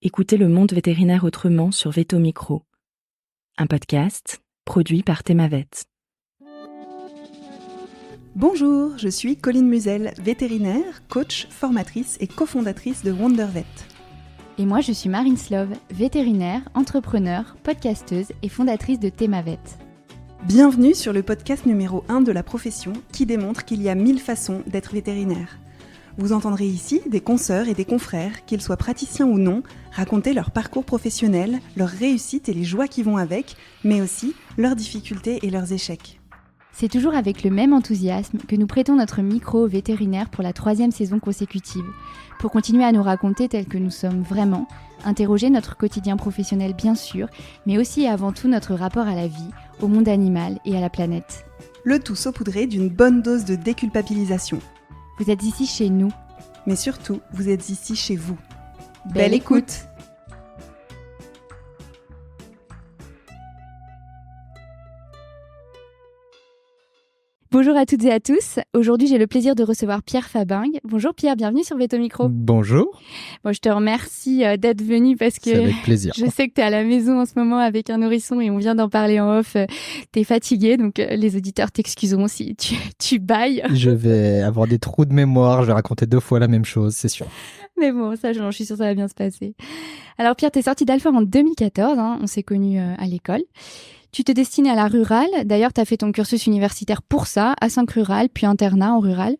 Écoutez le monde vétérinaire autrement sur Veto Micro, un podcast produit par Thémavet. Bonjour, je suis Colline Musel, vétérinaire, coach, formatrice et cofondatrice de WonderVet. Et moi, je suis Marine Slove, vétérinaire, entrepreneur, podcasteuse et fondatrice de Thémavet. Bienvenue sur le podcast numéro 1 de la profession qui démontre qu'il y a 1000 façons d'être vétérinaire. Vous entendrez ici des consoeurs et des confrères, qu'ils soient praticiens ou non, raconter leur parcours professionnel, leurs réussites et les joies qui vont avec, mais aussi leurs difficultés et leurs échecs. C'est toujours avec le même enthousiasme que nous prêtons notre micro aux vétérinaires pour la 3e saison consécutive, pour continuer à nous raconter tels que nous sommes vraiment, interroger notre quotidien professionnel bien sûr, mais aussi et avant tout notre rapport à la vie, au monde animal et à la planète. Le tout saupoudré d'une bonne dose de déculpabilisation. Vous êtes ici chez nous. Mais surtout, vous êtes ici chez vous. Belle écoute! Bonjour à toutes et à tous. Aujourd'hui, j'ai le plaisir de recevoir Pierre Fabingue. Bonjour Pierre, bienvenue sur Veto Micro. Bonjour. Bon, je te remercie d'être venu parce que c'est avec plaisir. Je sais que tu es à la maison en ce moment avec un nourrisson et on vient d'en parler en off. Tu es fatigué, donc les auditeurs t'excuseront si tu bailles. Je vais avoir des trous de mémoire, je vais raconter 2 fois la même chose, c'est sûr. Mais bon, ça, je suis sûre que ça va bien se passer. Alors Pierre, t'es sorti d'Alfort en 2014, on s'est connus à l'école. Tu te destines à la rurale. D'ailleurs, tu as fait ton cursus universitaire pour ça, à 5 rural, puis internat en rural.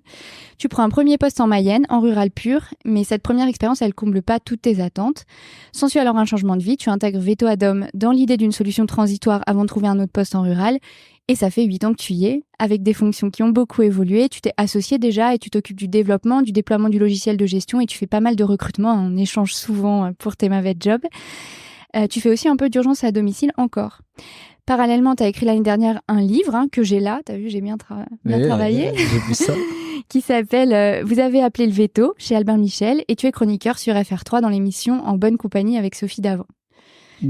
Tu prends un premier poste en Mayenne, en rural pur, mais cette première expérience, elle comble pas toutes tes attentes. S'ensuit alors un changement de vie. Tu intègres Veto Adom dans l'idée d'une solution transitoire avant de trouver un autre poste en rural. Et ça fait 8 ans que tu y es, avec des fonctions qui ont beaucoup évolué. Tu t'es associé déjà et tu t'occupes du développement, du déploiement du logiciel de gestion et tu fais pas mal de recrutement. On échange souvent pour Thémavet Job. Tu fais aussi un peu d'urgence à domicile encore. Parallèlement, tu as écrit l'année dernière un livre que j'ai là, tu as vu, j'ai bien travaillé, j'ai vu ça. qui s'appelle « Vous avez appelé le veto » chez Albin Michel et tu es chroniqueur sur FR3 dans l'émission En bonne compagnie avec Sophie Davant.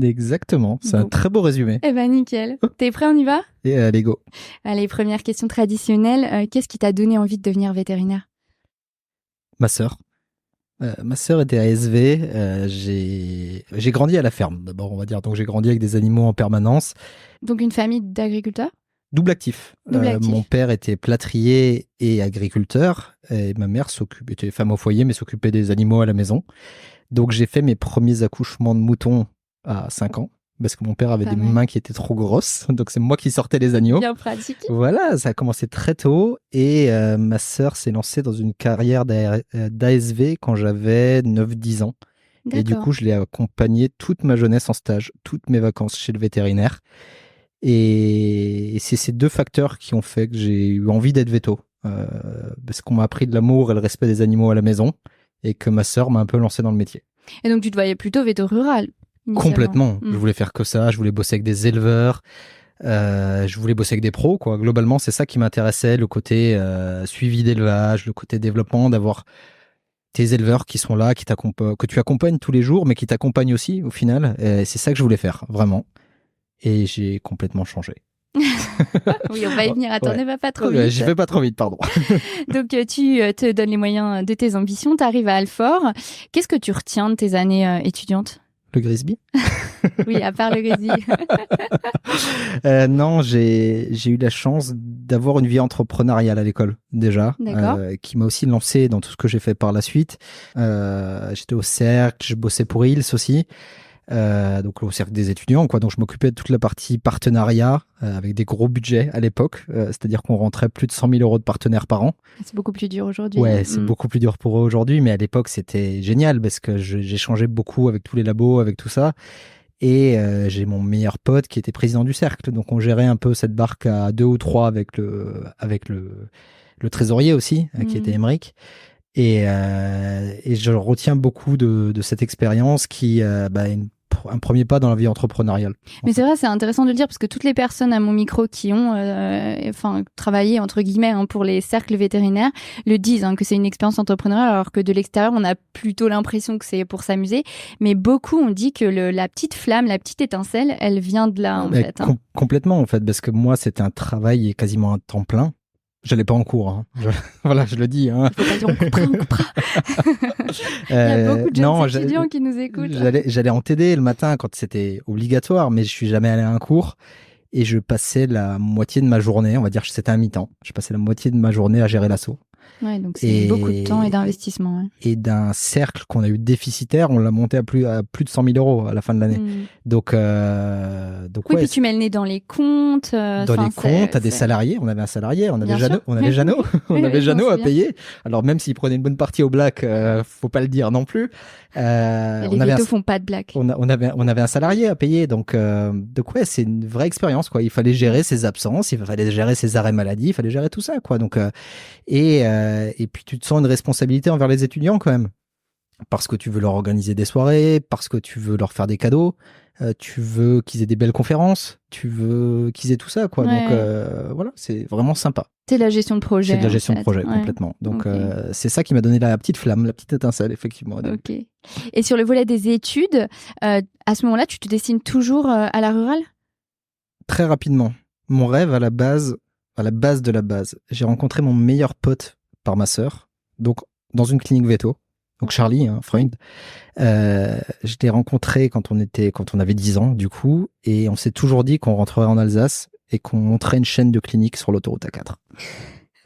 Exactement, c'est un très beau résumé. Eh ben nickel. T'es prêt, on y va ? Et allez, go. Allez, première question traditionnelle. Qu'est-ce qui t'a donné envie de devenir vétérinaire ? Ma sœur. Ma sœur était ASV, j'ai grandi à la ferme d'abord on va dire, donc j'ai grandi avec des animaux en permanence. Donc une famille d'agriculteurs ? Double actif. Mon père était plâtrier et agriculteur et ma mère était femme au foyer mais s'occupait des animaux à la maison. Donc j'ai fait mes premiers accouchements de moutons à 5 ans. Parce que mon père avait des mains qui étaient trop grosses. Donc, c'est moi qui sortais les agneaux. Bien pratique. Voilà, ça a commencé très tôt. Et ma sœur s'est lancée dans une carrière d'ASV quand j'avais 9-10 ans. D'accord. Et du coup, je l'ai accompagnée toute ma jeunesse en stage, toutes mes vacances chez le vétérinaire. Et c'est ces 2 facteurs qui ont fait que j'ai eu envie d'être véto. Parce qu'on m'a appris de l'amour et le respect des animaux à la maison. Et que ma sœur m'a un peu lancé dans le métier. Et donc, tu te voyais plutôt véto rural ? Complètement. Je voulais faire que ça. Je voulais bosser avec des éleveurs. Je voulais bosser avec des pros, quoi. Globalement, c'est ça qui m'intéressait, le côté suivi d'élevage, le côté développement, d'avoir tes éleveurs qui sont là, que tu accompagnes tous les jours, mais qui t'accompagnent aussi au final. Et c'est ça que je voulais faire, vraiment. Et j'ai complètement changé. Oui, on va y venir. Attends, ne va pas trop vite. Je vais pas trop vite, pardon. Donc, tu te donnes les moyens de tes ambitions. Tu arrives à Alfort. Qu'est-ce que tu retiens de tes années étudiantes ? Le Grisby. Oui, à part le Grisby. Non, j'ai eu la chance d'avoir une vie entrepreneuriale à l'école, déjà. Qui m'a aussi lancé dans tout ce que j'ai fait par la suite. J'étais au cercle, je bossais pour Ils aussi. Donc au cercle des étudiants, quoi. Donc je m'occupais de toute la partie partenariat avec des gros budgets à l'époque. C'est-à-dire qu'on rentrait plus de 100 000 euros de partenaires par an. C'est beaucoup plus dur aujourd'hui. Ouais, c'est beaucoup plus dur pour eux aujourd'hui, mais à l'époque c'était génial parce que j'échangeais beaucoup avec tous les labos, avec tout ça. Et j'ai mon meilleur pote qui était président du cercle. Donc on gérait un peu cette barque à 2 ou 3 avec le trésorier aussi, qui était Émeric. Et je retiens beaucoup de cette expérience qui un premier pas dans la vie entrepreneuriale. Mais c'est vrai, c'est intéressant de le dire parce que toutes les personnes à mon micro qui ont travaillé entre guillemets pour les cercles vétérinaires le disent que c'est une expérience entrepreneuriale alors que de l'extérieur on a plutôt l'impression que c'est pour s'amuser. Mais beaucoup ont dit que la petite flamme, la petite étincelle, elle vient de là en fait. Complètement en fait, parce que moi c'était un travail quasiment à temps plein. J'allais pas en cours. Hein. Voilà, je le dis. Hein. Il faut pas dire on coupera. Il y a beaucoup de jeunes étudiants qui nous écoutent. J'allais en TD le matin quand c'était obligatoire, mais je suis jamais allé à un cours. Et je passais la moitié de ma journée, on va dire que c'était un mi-temps. Je passais la moitié de ma journée à gérer l'asso. Ouais, donc c'est beaucoup de temps et d'investissement. Ouais. Et d'un cercle qu'on a eu déficitaire, on l'a monté à plus de 100 000 euros à la fin de l'année. Donc oui, puis tu mets le nez dans les comptes. Dans les comptes, t'as des salariés. On avait un salarié, on avait Jeannot, on avait Jeannot à payer. Alors même s'il prenait une bonne partie au black, faut pas le dire non plus. Les vétos font pas de black. On avait un salarié à payer, donc ouais, c'est une vraie expérience quoi. Il fallait gérer ses absences, il fallait gérer ses arrêts maladie, il fallait gérer tout ça quoi. Donc et puis tu te sens une responsabilité envers les étudiants quand même, parce que tu veux leur organiser des soirées, parce que tu veux leur faire des cadeaux, tu veux qu'ils aient des belles conférences, tu veux qu'ils aient tout ça quoi. Ouais. Donc voilà, c'est vraiment sympa. C'est la gestion de projet. C'est de la gestion de projet complètement. Donc c'est ça qui m'a donné la petite flamme, la petite étincelle effectivement. Ok. Et sur le volet des études, à ce moment-là, tu te destines toujours à la rurale ? Très rapidement. Mon rêve à la base de la base, j'ai rencontré mon meilleur pote par ma sœur, donc dans une clinique veto. Donc Charlie, Freund, je l'ai rencontré quand on avait 10 ans du coup, et on s'est toujours dit qu'on rentrerait en Alsace et qu'on monterait une chaîne de cliniques sur l'autoroute A4.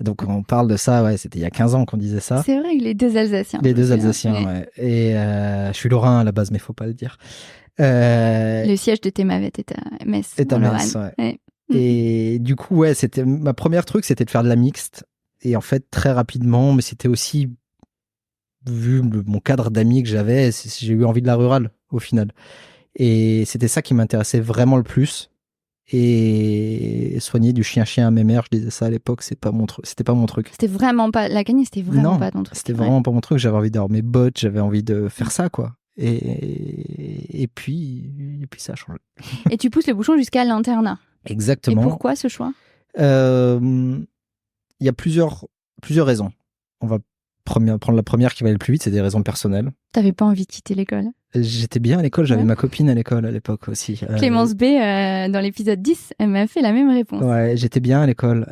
Donc on parle de ça, ouais, c'était il y a 15 ans qu'on disait ça. C'est vrai, les deux Alsaciens. Les deux Alsaciens, ouais. Et je suis lorrain à la base, mais faut pas le dire. Le siège de Temavet est à Metz. Est à Metz, ouais. Et du coup, ouais, c'était ma première truc, c'était de faire de la mixte. Et en fait, très rapidement, mais c'était aussi, vu mon cadre d'amis que j'avais, j'ai eu envie de la rurale, au final. Et c'était ça qui m'intéressait vraiment le plus. Et soigner du chien-chien à mes mères, je disais ça à l'époque, c'était pas mon truc. C'était vraiment pas, la gagne, c'était vraiment pas ton truc. C'était vraiment pas mon truc, j'avais envie d'avoir mes bottes, j'avais envie de faire ça, quoi. Et puis ça a changé. Et tu pousses le bouchon jusqu'à l'internat. Exactement. Et pourquoi ce choix ? Il y a plusieurs raisons. On va prendre la première qui va aller le plus vite, c'est des raisons personnelles. T'avais pas envie de quitter l'école ? J'étais bien à l'école, j'avais ma copine à l'école à l'époque aussi. Clémence B, dans l'épisode 10, elle m'a fait la même réponse. Ouais, j'étais bien à l'école.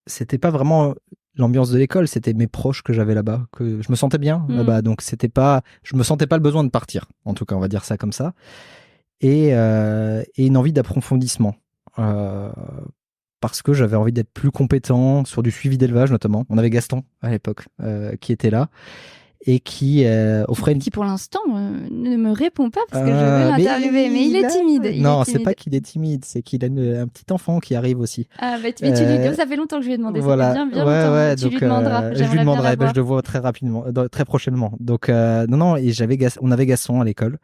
C'était pas vraiment l'ambiance de l'école, c'était mes proches que j'avais là-bas, que je me sentais bien là-bas, donc je me sentais pas le besoin de partir, en tout cas, on va dire ça comme ça. Et une envie d'approfondissement. Parce que j'avais envie d'être plus compétent sur du suivi d'élevage notamment. On avait Gaston à l'époque qui était là et qui offrait qui pour l'instant ne me répond pas parce que je veux l'interviewer, mais il est timide. Non, c'est pas qu'il est timide, c'est qu'il a un petit enfant qui arrive aussi. Ah bah tu lui dis, ça fait longtemps que je lui ai demandé, voilà. Ça fait bien longtemps. Ouais, tu donc, lui demanderas. Je lui demanderai, je le vois très rapidement, très prochainement. Donc non, et on avait Gaston à l'école.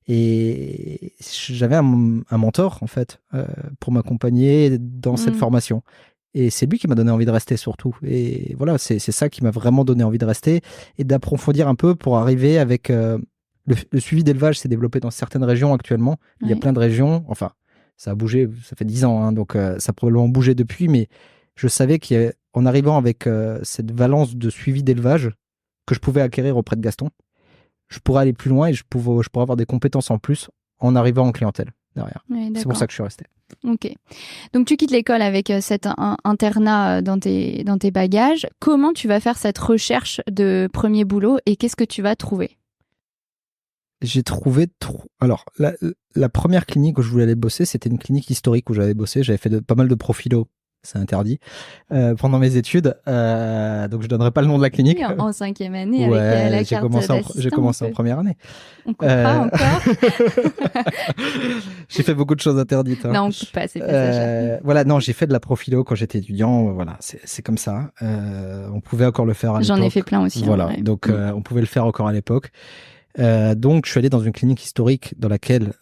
Et j'avais un mentor, en fait, pour m'accompagner dans cette formation. Et c'est lui qui m'a donné envie de rester, surtout. Et voilà, c'est ça qui m'a vraiment donné envie de rester et d'approfondir un peu pour arriver avec... le suivi d'élevage s'est développé dans certaines régions actuellement. Il y a plein de régions. Enfin, ça a bougé, ça fait 10 ans, hein, donc ça a probablement bougé depuis. Mais je savais qu'en arrivant avec cette valence de suivi d'élevage que je pouvais acquérir auprès de Gaston, je pourrais aller plus loin et je pourrais avoir des compétences en plus en arrivant en clientèle derrière. Ouais, c'est pour ça que je suis resté. Ok. Donc tu quittes l'école avec cet internat dans tes bagages. Comment tu vas faire cette recherche de premier boulot et qu'est-ce que tu vas trouver ? J'ai trouvé... Alors, la première clinique où je voulais aller bosser, c'était une clinique historique où j'avais bossé. J'avais fait pas mal de profilo. C'est interdit, pendant mes études. Donc, je donnerai pas le nom de la clinique. Oui, en 5e année, avec la carte d'assistant. J'ai commencé en première année. On coupera encore. J'ai fait beaucoup de choses interdites. Hein. Non, on coupe pas, c'est pas ça. Voilà, non, j'ai fait de la profilo quand j'étais étudiant. Voilà, c'est comme ça. On pouvait encore le faire à l'époque. J'en ai fait plein aussi. Voilà, donc on pouvait le faire encore à l'époque. Donc, je suis allé dans une clinique historique dans laquelle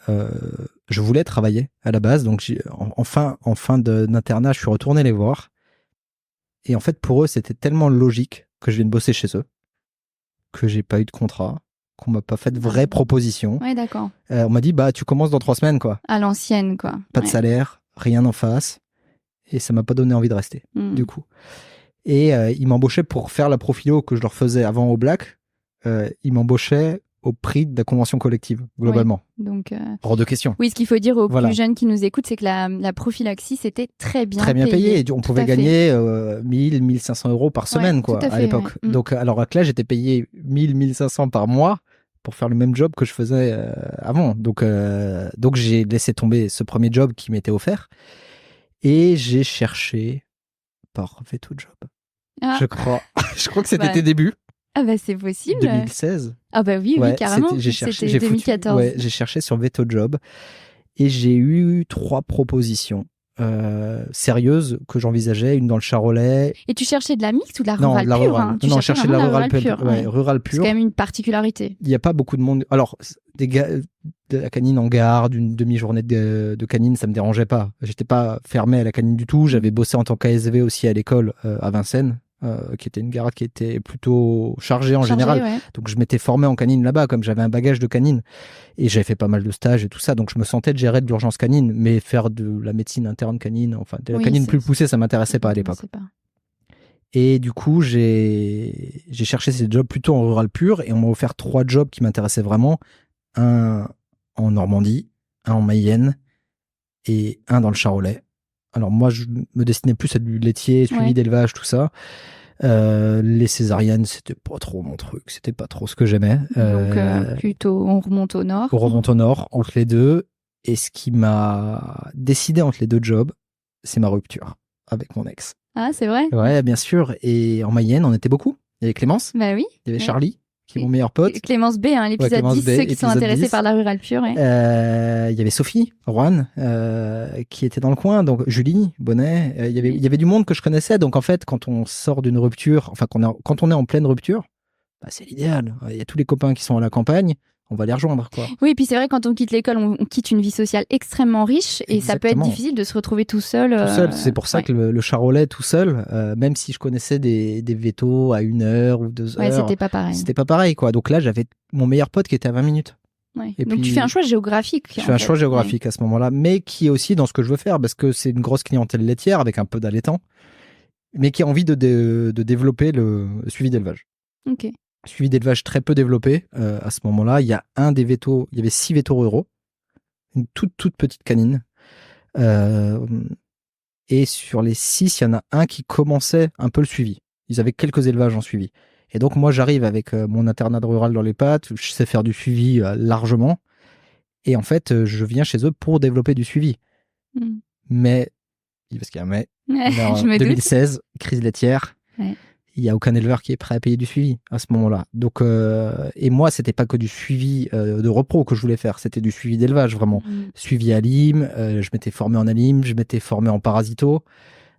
je voulais travailler à la base. Donc, en fin d'internat, je suis retourné les voir. Et en fait, pour eux, c'était tellement logique que je vienne bosser chez eux, que j'ai pas eu de contrat, qu'on m'a pas fait de vraie proposition. Ouais, d'accord. On m'a dit, tu commences dans 3 semaines, quoi. À l'ancienne, quoi. Pas de salaire, rien en face. Et ça m'a pas donné envie de rester, du coup. Et ils m'embauchaient pour faire la profilo que je leur faisais avant au Black. Ils m'embauchaient au prix de la convention collective, globalement. Oui, donc, hors de question. Oui, ce qu'il faut dire aux plus jeunes qui nous écoutent, c'est que la prophylaxie, c'était très bien payé. Et on pouvait gagner 1000, 1500 euros par semaine, quoi, à l'époque. Ouais. Donc, alors que là, j'étais payé 1000, 1500 par mois pour faire le même job que je faisais avant. Donc, j'ai laissé tomber ce premier job qui m'était offert et j'ai cherché par VetoJob. Je crois que c'était tes débuts. Ah bah c'est possible. 2016. Ah bah oui, carrément. C'était 2014. J'ai cherché sur VetoJob et j'ai eu 3 propositions sérieuses que j'envisageais, une dans le Charolais. Et tu cherchais de la mixte ou de la rurale pure hein. Non, je cherchais de la rurale pure. Rurale pure. C'est quand même une particularité. Il n'y a pas beaucoup de monde. Alors, des gars de la canine en gare, d'une demi-journée de canine, ça me dérangeait pas. J'étais pas fermé à la canine du tout. J'avais bossé en tant qu'ASV aussi à l'école à Vincennes. Qui était une gare qui était plutôt chargée en général. Ouais. Donc je m'étais formé en canine là-bas, comme j'avais un bagage de canine. Et j'avais fait pas mal de stages et tout ça. Donc je me sentais de gérer de l'urgence canine, mais faire de la médecine interne canine, enfin de la canine plus poussée, ça m'intéressait pas à l'époque. Et du coup, j'ai cherché ces jobs plutôt en rural pur et on m'a offert 3 jobs qui m'intéressaient vraiment. Un en Normandie, un en Mayenne et un dans le Charolais. Alors moi, je me destinais plus à du laitier, suivi d'élevage, tout ça. Les césariennes, c'était pas trop mon truc, c'était pas trop ce que j'aimais. Donc plutôt, on remonte au nord. On remonte au nord, entre les deux. Et ce qui m'a décidé entre les 2 jobs, c'est ma rupture avec mon ex. Ah, c'est vrai ? Ouais, bien sûr. Et en Mayenne, on était beaucoup. Il y avait Clémence. Bah oui. Il y avait Charlie, qui est mon meilleur pote. Clémence B, l'épisode 10, ceux qui sont intéressés par la rurale pure. Ouais. Il y avait Sophie, Rouen, qui était dans le coin, donc Julie, Bonnet. Il y avait du monde que je connaissais. Donc en fait, quand on sort d'une rupture, enfin quand on est en pleine rupture, bah, c'est l'idéal. Il y a tous les copains qui sont à la campagne. On va les rejoindre, quoi. Oui, et puis c'est vrai, quand on quitte l'école, on quitte une vie sociale extrêmement riche et ça peut être difficile de se retrouver tout seul. C'est pour ça que le Charolais tout seul, même si je connaissais des vétos à 1 heure ou 2 heures. Ouais, c'était pas pareil. C'était pas pareil, quoi. Donc là, j'avais mon meilleur pote qui était à 20 minutes. Ouais. Donc tu fais un choix géographique. Je fais un choix géographique à ce moment-là, mais qui est aussi dans ce que je veux faire, parce que c'est une grosse clientèle laitière avec un peu d'allaitant, mais qui a envie de développer le suivi d'élevage. Ok. Suivi d'élevage très peu développé à ce moment-là. Il y a il y avait 6 vétos ruraux, une toute petite canine. Et sur les 6, il y en a un qui commençait un peu le suivi. Ils avaient quelques élevages en suivi. Et donc moi, j'arrive avec mon internat rural dans les pattes, je sais faire du suivi largement. Et en fait, je viens chez eux pour développer du suivi. Mais, parce qu'il y a un mais, en 2016, crise laitière. Ouais. Il n'y a aucun éleveur qui est prêt à payer du suivi à ce moment-là. Donc, et moi, c'était pas que du suivi de repro que je voulais faire, c'était du suivi d'élevage, vraiment. Suivi à Lim, je m'étais formé en Alim, je m'étais formé en parasito.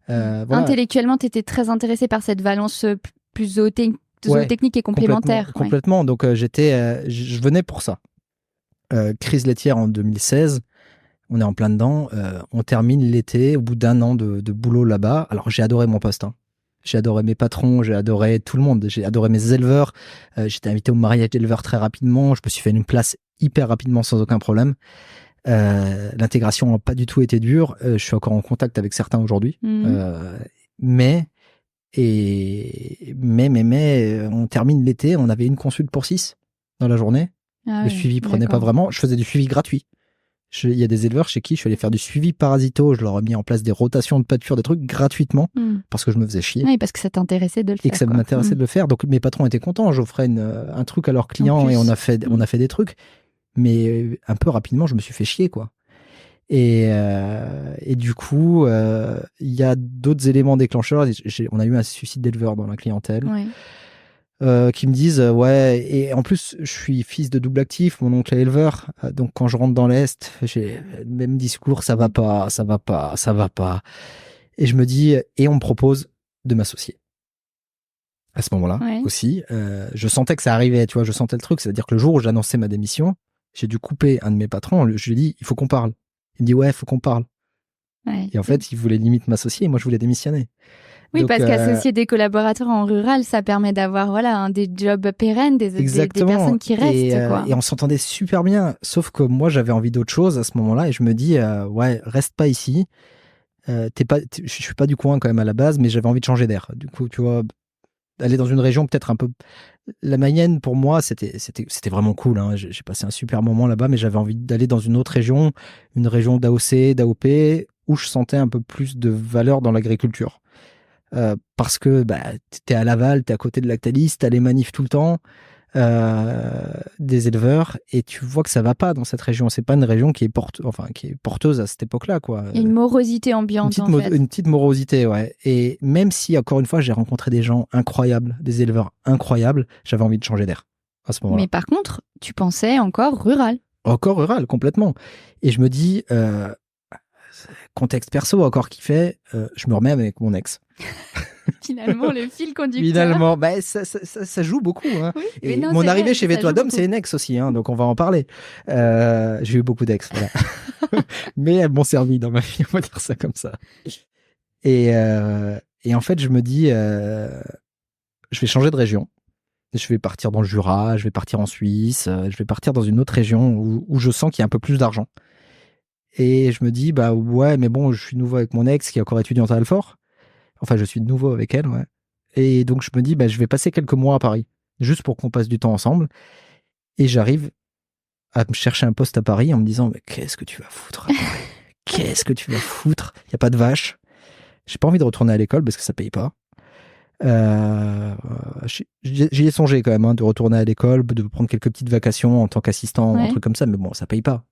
Voilà. Intellectuellement, tu étais très intéressé par cette valence plus zootechnique et complémentaire. Complètement. Ouais. Donc, je venais pour ça. Crise laitière en 2016. On est en plein dedans. On termine l'été, au bout d'1 an de boulot là-bas. Alors, j'ai adoré mon poste, hein. J'ai adoré mes patrons, j'ai adoré tout le monde, j'ai adoré mes éleveurs. J'étais invité au mariage d'éleveurs très rapidement. Je me suis fait une place hyper rapidement sans aucun problème. L'intégration n'a pas du tout été dure. Je suis encore en contact avec certains aujourd'hui. Mais on termine l'été, on avait une consulte pour 6 dans la journée. Le suivi prenait pas vraiment. Je faisais du suivi gratuit. Il y a des éleveurs chez qui je suis allé faire du suivi parasito. Je leur ai mis en place des rotations de pâture, des trucs gratuitement parce que je me faisais chier. Oui, parce que ça t'intéressait de le faire. Et que ça m'intéressait de le faire. Donc mes patrons étaient contents. J'offrais un truc à leurs clients et on a fait des trucs. Mais un peu rapidement, je me suis fait chier, quoi. Et du coup, il y a d'autres éléments déclencheurs. On a eu un suicide d'éleveur dans la clientèle. Oui. Qui me disent ouais, et en plus je suis fils de double actif, mon oncle est éleveur, donc quand je rentre dans l'Est, j'ai le même discours, ça va pas, et je me dis, et on me propose de m'associer à ce moment-là. Aussi, je sentais que ça arrivait, tu vois, je sentais le truc, c'est-à-dire que le jour où j'annonçais ma démission, j'ai dû couper un de mes patrons, je lui ai dit il faut qu'on parle, il me dit ouais, il faut qu'on parle, et en fait il voulait limite m'associer et moi je voulais démissionner. Oui, donc, parce qu'associer des collaborateurs en rural, ça permet d'avoir des jobs pérennes, des personnes qui restent. Quoi. Et on s'entendait super bien, sauf que moi, j'avais envie d'autre chose à ce moment-là, et je me dis, ouais, reste pas ici. Je suis pas du coin quand même à la base, mais j'avais envie de changer d'air. Du coup, tu vois, d'aller dans une région peut-être un peu... La Mayenne, pour moi, c'était vraiment cool. Hein. J'ai passé un super moment là-bas, mais j'avais envie d'aller dans une autre région, une région d'AOC, d'AOP, où je sentais un peu plus de valeur dans l'agriculture. Parce que t'es à Laval, t'es à côté de Lactalis, t'as les manifs tout le temps, des éleveurs, et tu vois que ça va pas dans cette région. C'est pas une région qui est porteuse à cette époque-là, quoi. Il y a une morosité ambiante, en fait. Une petite morosité, ouais. Et même si, encore une fois, j'ai rencontré des gens incroyables, des éleveurs incroyables, j'avais envie de changer d'air à ce moment-là. Mais par contre, tu pensais encore rural. Encore rural, complètement. Et je me dis, contexte perso, encore kiffé, je me remets avec mon ex. Finalement, le fil conducteur. Finalement, ça joue beaucoup. Hein. Oui, et non, mon arrivée vrai, chez Vétoadome, c'est une ex aussi, hein, donc on va en parler. J'ai eu beaucoup d'ex, voilà. Mais elles m'ont servi dans ma vie, on va dire ça comme ça. Et en fait, je me dis, je vais changer de région. Je vais partir dans le Jura, je vais partir en Suisse, je vais partir dans une autre région où je sens qu'il y a un peu plus d'argent. Et je me dis, ouais, mais bon, je suis nouveau avec mon ex qui est encore étudiante à Alfort. Enfin, je suis de nouveau avec elle, ouais. Et donc, je me dis, je vais passer quelques mois à Paris, juste pour qu'on passe du temps ensemble. Et j'arrive à me chercher un poste à Paris en me disant, mais qu'est-ce que tu vas foutre à Paris ? Qu'est-ce que tu vas foutre ? Il n'y a pas de vache. J'ai pas envie de retourner à l'école parce que ça paye pas. J'y ai songé quand même, hein, de retourner à l'école, de prendre quelques petites vacations en tant qu'assistant, un truc comme ça, mais bon, ça paye pas.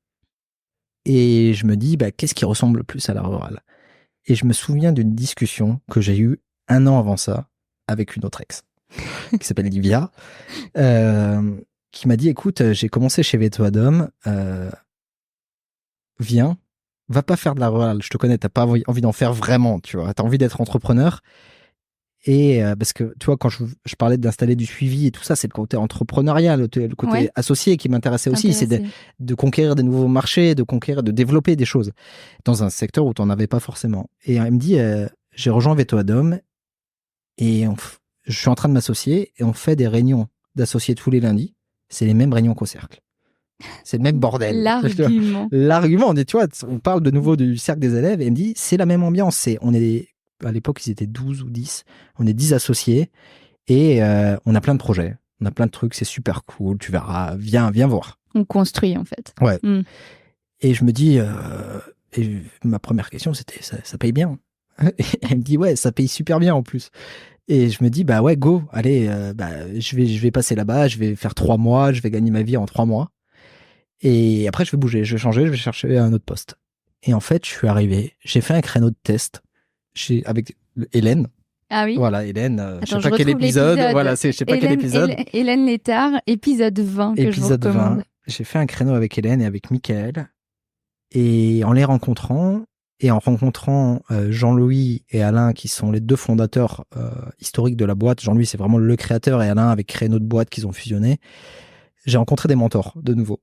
Et je me dis, qu'est-ce qui ressemble le plus à la rurale ? Et je me souviens d'une discussion que j'ai eue 1 an avant ça avec une autre ex qui s'appelle Livia, qui m'a dit, écoute, j'ai commencé chez Vétoadome, viens, va pas faire de la rurale, je te connais, t'as pas envie d'en faire vraiment, tu vois, t'as envie d'être entrepreneur. Et parce que, tu vois, quand je parlais d'installer du suivi et tout ça, c'est le côté entrepreneurial, le côté associé qui m'intéressait aussi. C'est de conquérir des nouveaux marchés, de développer des choses dans un secteur où tu n'en avais pas forcément. Et elle me dit, j'ai rejoint Vétoadome et je suis en train de m'associer et on fait des réunions d'associés tous les lundis. C'est les mêmes réunions qu'au cercle. C'est le même bordel. L'argument, tu vois, on parle de nouveau du cercle des élèves et elle me dit, c'est la même ambiance. À l'époque, ils étaient 12 ou 10. On est 10 associés et on a plein de projets. On a plein de trucs, c'est super cool. Tu verras, viens voir. On construit, en fait. Ouais. Et je me dis, et ma première question, c'était, ça paye bien. Et elle me dit, ouais, ça paye super bien en plus. Et je me dis, ouais, go, allez, je vais passer là-bas, je vais faire 3 mois, je vais gagner ma vie en 3 mois. Et après, je vais bouger, je vais changer, je vais chercher un autre poste. Et en fait, je suis arrivé, j'ai fait un créneau de test avec Hélène. Ah oui. Voilà, Hélène, je sais pas quel épisode. Voilà, je sais pas quel épisode. Hélène Létard, épisode 20 que je vous recommande. 20. J'ai fait un créneau avec Hélène et avec Mickaël. Et en les rencontrant, et en rencontrant Jean-Louis et Alain, qui sont les 2 fondateurs historiques de la boîte. Jean-Louis, c'est vraiment le créateur, et Alain avait créé notre boîte qu'ils ont fusionné. J'ai rencontré des mentors, de nouveau.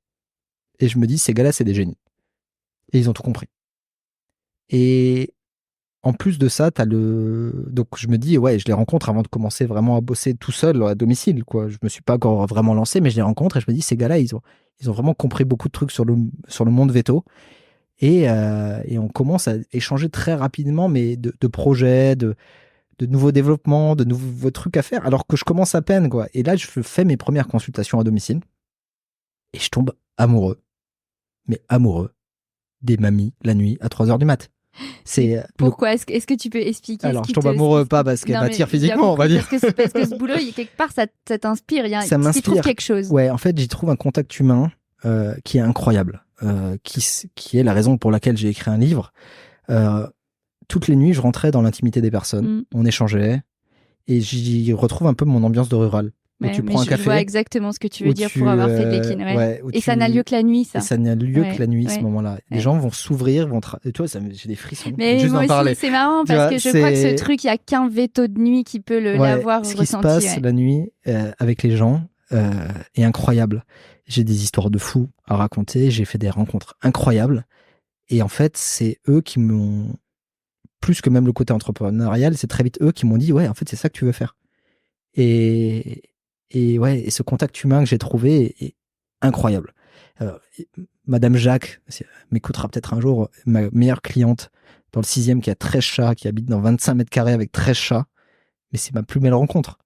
Et je me dis, ces gars-là, c'est des génies. Et ils ont tout compris. Et en plus de ça, donc je me dis, ouais, je les rencontre avant de commencer vraiment à bosser tout seul à domicile, quoi. Je me suis pas encore vraiment lancé, mais je les rencontre et je me dis, ces gars-là, ils ont vraiment compris beaucoup de trucs sur le monde véto. Et on commence à échanger très rapidement, mais de projets, de nouveaux développements, de nouveaux trucs à faire, alors que je commence à peine, quoi. Et là, je fais mes premières consultations à domicile et je tombe amoureux, mais amoureux des mamies la nuit à 3h du mat. Pourquoi est-ce que tu peux expliquer? Alors, je tombe amoureux pas parce qu'elle m'attire physiquement, on va dire. Parce que ce boulot, quelque part, ça t'inspire. Ça m'inspire. Tu trouves quelque chose. Ouais, en fait, j'y trouve un contact humain qui est incroyable, qui est la raison pour laquelle j'ai écrit un livre. Toutes les nuits, je rentrais dans l'intimité des personnes, on échangeait, et j'y retrouve un peu mon ambiance de rural. Ouais, tu prends un café. Je vois exactement ce que tu veux dire pour avoir fait de l'équine. Ouais. Et ça n'a lieu que la nuit, ça. Et ça n'a lieu que la nuit, ce moment-là. Les gens vont s'ouvrir, et toi, j'ai des frissons. Mais juste moi d'en parler. C'est marrant parce que je crois que ce truc, il n'y a qu'un veto de nuit qui peut l'avoir ressenti. Ce qui se passe la nuit avec les gens est incroyable. J'ai des histoires de fous à raconter. J'ai fait des rencontres incroyables. Et en fait, c'est eux qui m'ont, plus que même le côté entrepreneurial, c'est très vite eux qui m'ont dit, ouais, en fait, c'est ça que tu veux faire. Et ce contact humain que j'ai trouvé est incroyable. Madame Jacques m'écoutera peut-être un jour, ma meilleure cliente dans le 6e qui a 13 chats, qui habite dans 25 mètres carrés avec 13 chats. Mais c'est ma plus belle rencontre.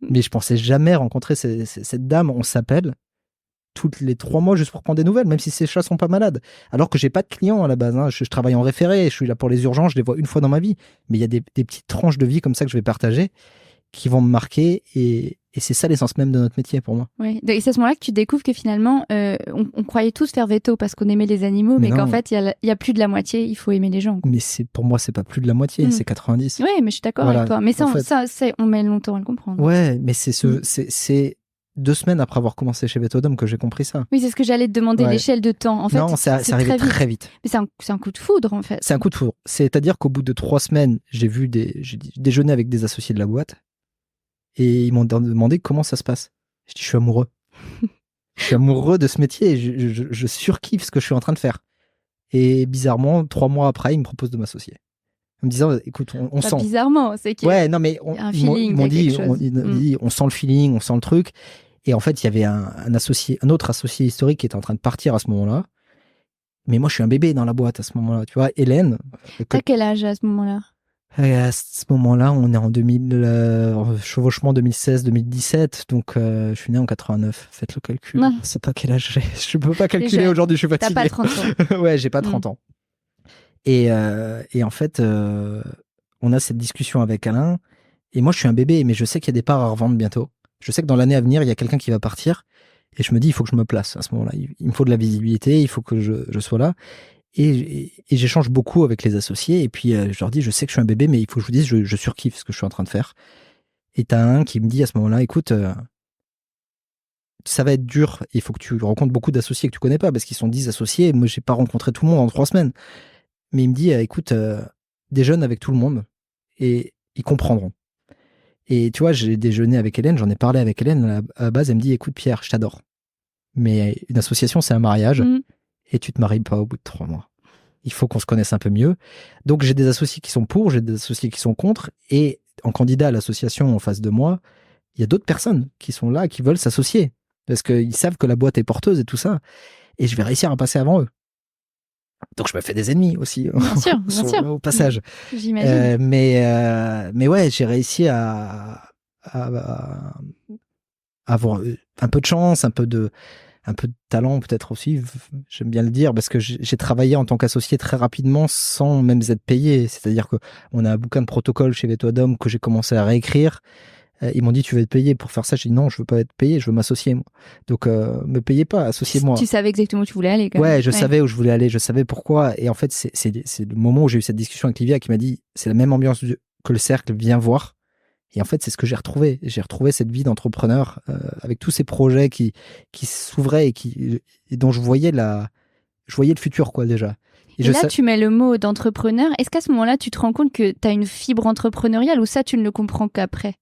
Mais je pensais jamais rencontrer cette dame. On s'appelle toutes les 3 mois juste pour prendre des nouvelles, même si ces chats sont pas malades. Alors que j'ai pas de clients à la base. Hein. Je travaille en référé, je suis là pour les urgences, je les vois une fois dans ma vie. Mais il y a des petites tranches de vie comme ça que je vais partager qui vont me marquer et c'est ça l'essence même de notre métier pour moi. Oui, et c'est à ce moment-là que tu découvres que finalement, on croyait tous faire veto parce qu'on aimait les animaux, mais qu'en fait, il y a plus de la moitié, il faut aimer les gens. Mais pour moi, c'est pas plus de la moitié, c'est 90. Oui, mais je suis d'accord avec toi. Mais ça, on met longtemps à le comprendre. Ouais, mais c'est 2 semaines après avoir commencé chez Vetodome que j'ai compris ça. Oui, c'est ce que j'allais te demander, l'échelle de temps. En fait, non, c'est arrivé très vite. Mais c'est un coup de foudre, en fait. C'est un coup de foudre. C'est-à-dire qu'au bout de 3 semaines, j'ai déjeuné avec des associés de la boîte et ils m'ont demandé comment ça se passe. Je dis, je suis amoureux. Je suis amoureux de ce métier et je surkiffe ce que je suis en train de faire. Et bizarrement, 3 mois après, ils me proposent de m'associer. En me disant, écoute, on sent. Bizarrement, c'est qu'il ouais, non, mais ils m'ont dit, on sent le feeling, on sent le truc. Et en fait, il y avait un autre associé historique qui était en train de partir à ce moment-là. Mais moi, je suis un bébé dans la boîte à ce moment-là. Tu vois, Hélène. T'as quel âge à ce moment-là? À ce moment-là, on est en chevauchement 2016-2017. Donc, je suis né en 89. Faites le calcul. Non. Je sais pas quel âge j'ai. Je peux pas calculer aujourd'hui, je suis fatigué. T'as pas 30 ans. Ouais, j'ai pas 30 ans. Et en fait, on a cette discussion avec Alain. Et moi, je suis un bébé, mais je sais qu'il y a des parts à revendre bientôt. Je sais que dans l'année à venir, il y a quelqu'un qui va partir. Et je me dis, il faut que je me place à ce moment-là. Il me faut de la visibilité, il faut que je sois là. Et j'échange beaucoup avec les associés. Et puis, je leur dis, je sais que je suis un bébé, mais il faut que je vous dise, je surkiffe ce que je suis en train de faire. Et t'as un qui me dit à ce moment-là, écoute, ça va être dur. Il faut que tu rencontres beaucoup d'associés que tu connais pas, parce qu'ils sont 10 associés. Moi, j'ai pas rencontré tout le monde en 3 semaines. Mais il me dit, écoute, déjeune avec tout le monde et ils comprendront. Et tu vois, j'ai déjeuné avec Hélène, j'en ai parlé avec Hélène. À la base, elle me dit, écoute Pierre, je t'adore. Mais une association, c'est un mariage et tu te maries pas au bout de 3 mois. Il faut qu'on se connaisse un peu mieux. Donc, j'ai des associés qui sont pour, j'ai des associés qui sont contre. Et en candidat à l'association en face de moi, il y a d'autres personnes qui sont là, qui veulent s'associer. Parce qu'ils savent que la boîte est porteuse et tout ça. Et je vais réussir à passer avant eux. Donc, je me fais des ennemis aussi. Bien sûr. Au passage. J'imagine. Mais ouais, j'ai réussi à avoir un peu de chance, un peu de talent peut-être aussi, j'aime bien le dire, parce que j'ai travaillé en tant qu'associé très rapidement sans même être payé. C'est-à-dire qu'on a un bouquin de protocole chez Vetodome que j'ai commencé à réécrire. Ils m'ont dit, tu vas être payé pour faire ça. J'ai dit, non, je veux pas être payé, je veux m'associer, moi. Donc, me payez pas, associez-moi. Tu savais exactement où tu voulais aller, quand même. Ouais, je savais où je voulais aller, je savais pourquoi. Et en fait, c'est le moment où j'ai eu cette discussion avec Livia qui m'a dit, c'est la même ambiance que le cercle, viens voir. Et en fait, c'est ce que j'ai retrouvé. J'ai retrouvé cette vie d'entrepreneur avec tous ces projets qui s'ouvraient et dont je voyais le futur, quoi, déjà. Et là, tu mets le mot d'entrepreneur. Est-ce qu'à ce moment-là, tu te rends compte que tu as une fibre entrepreneuriale ou ça, tu ne le comprends qu'après?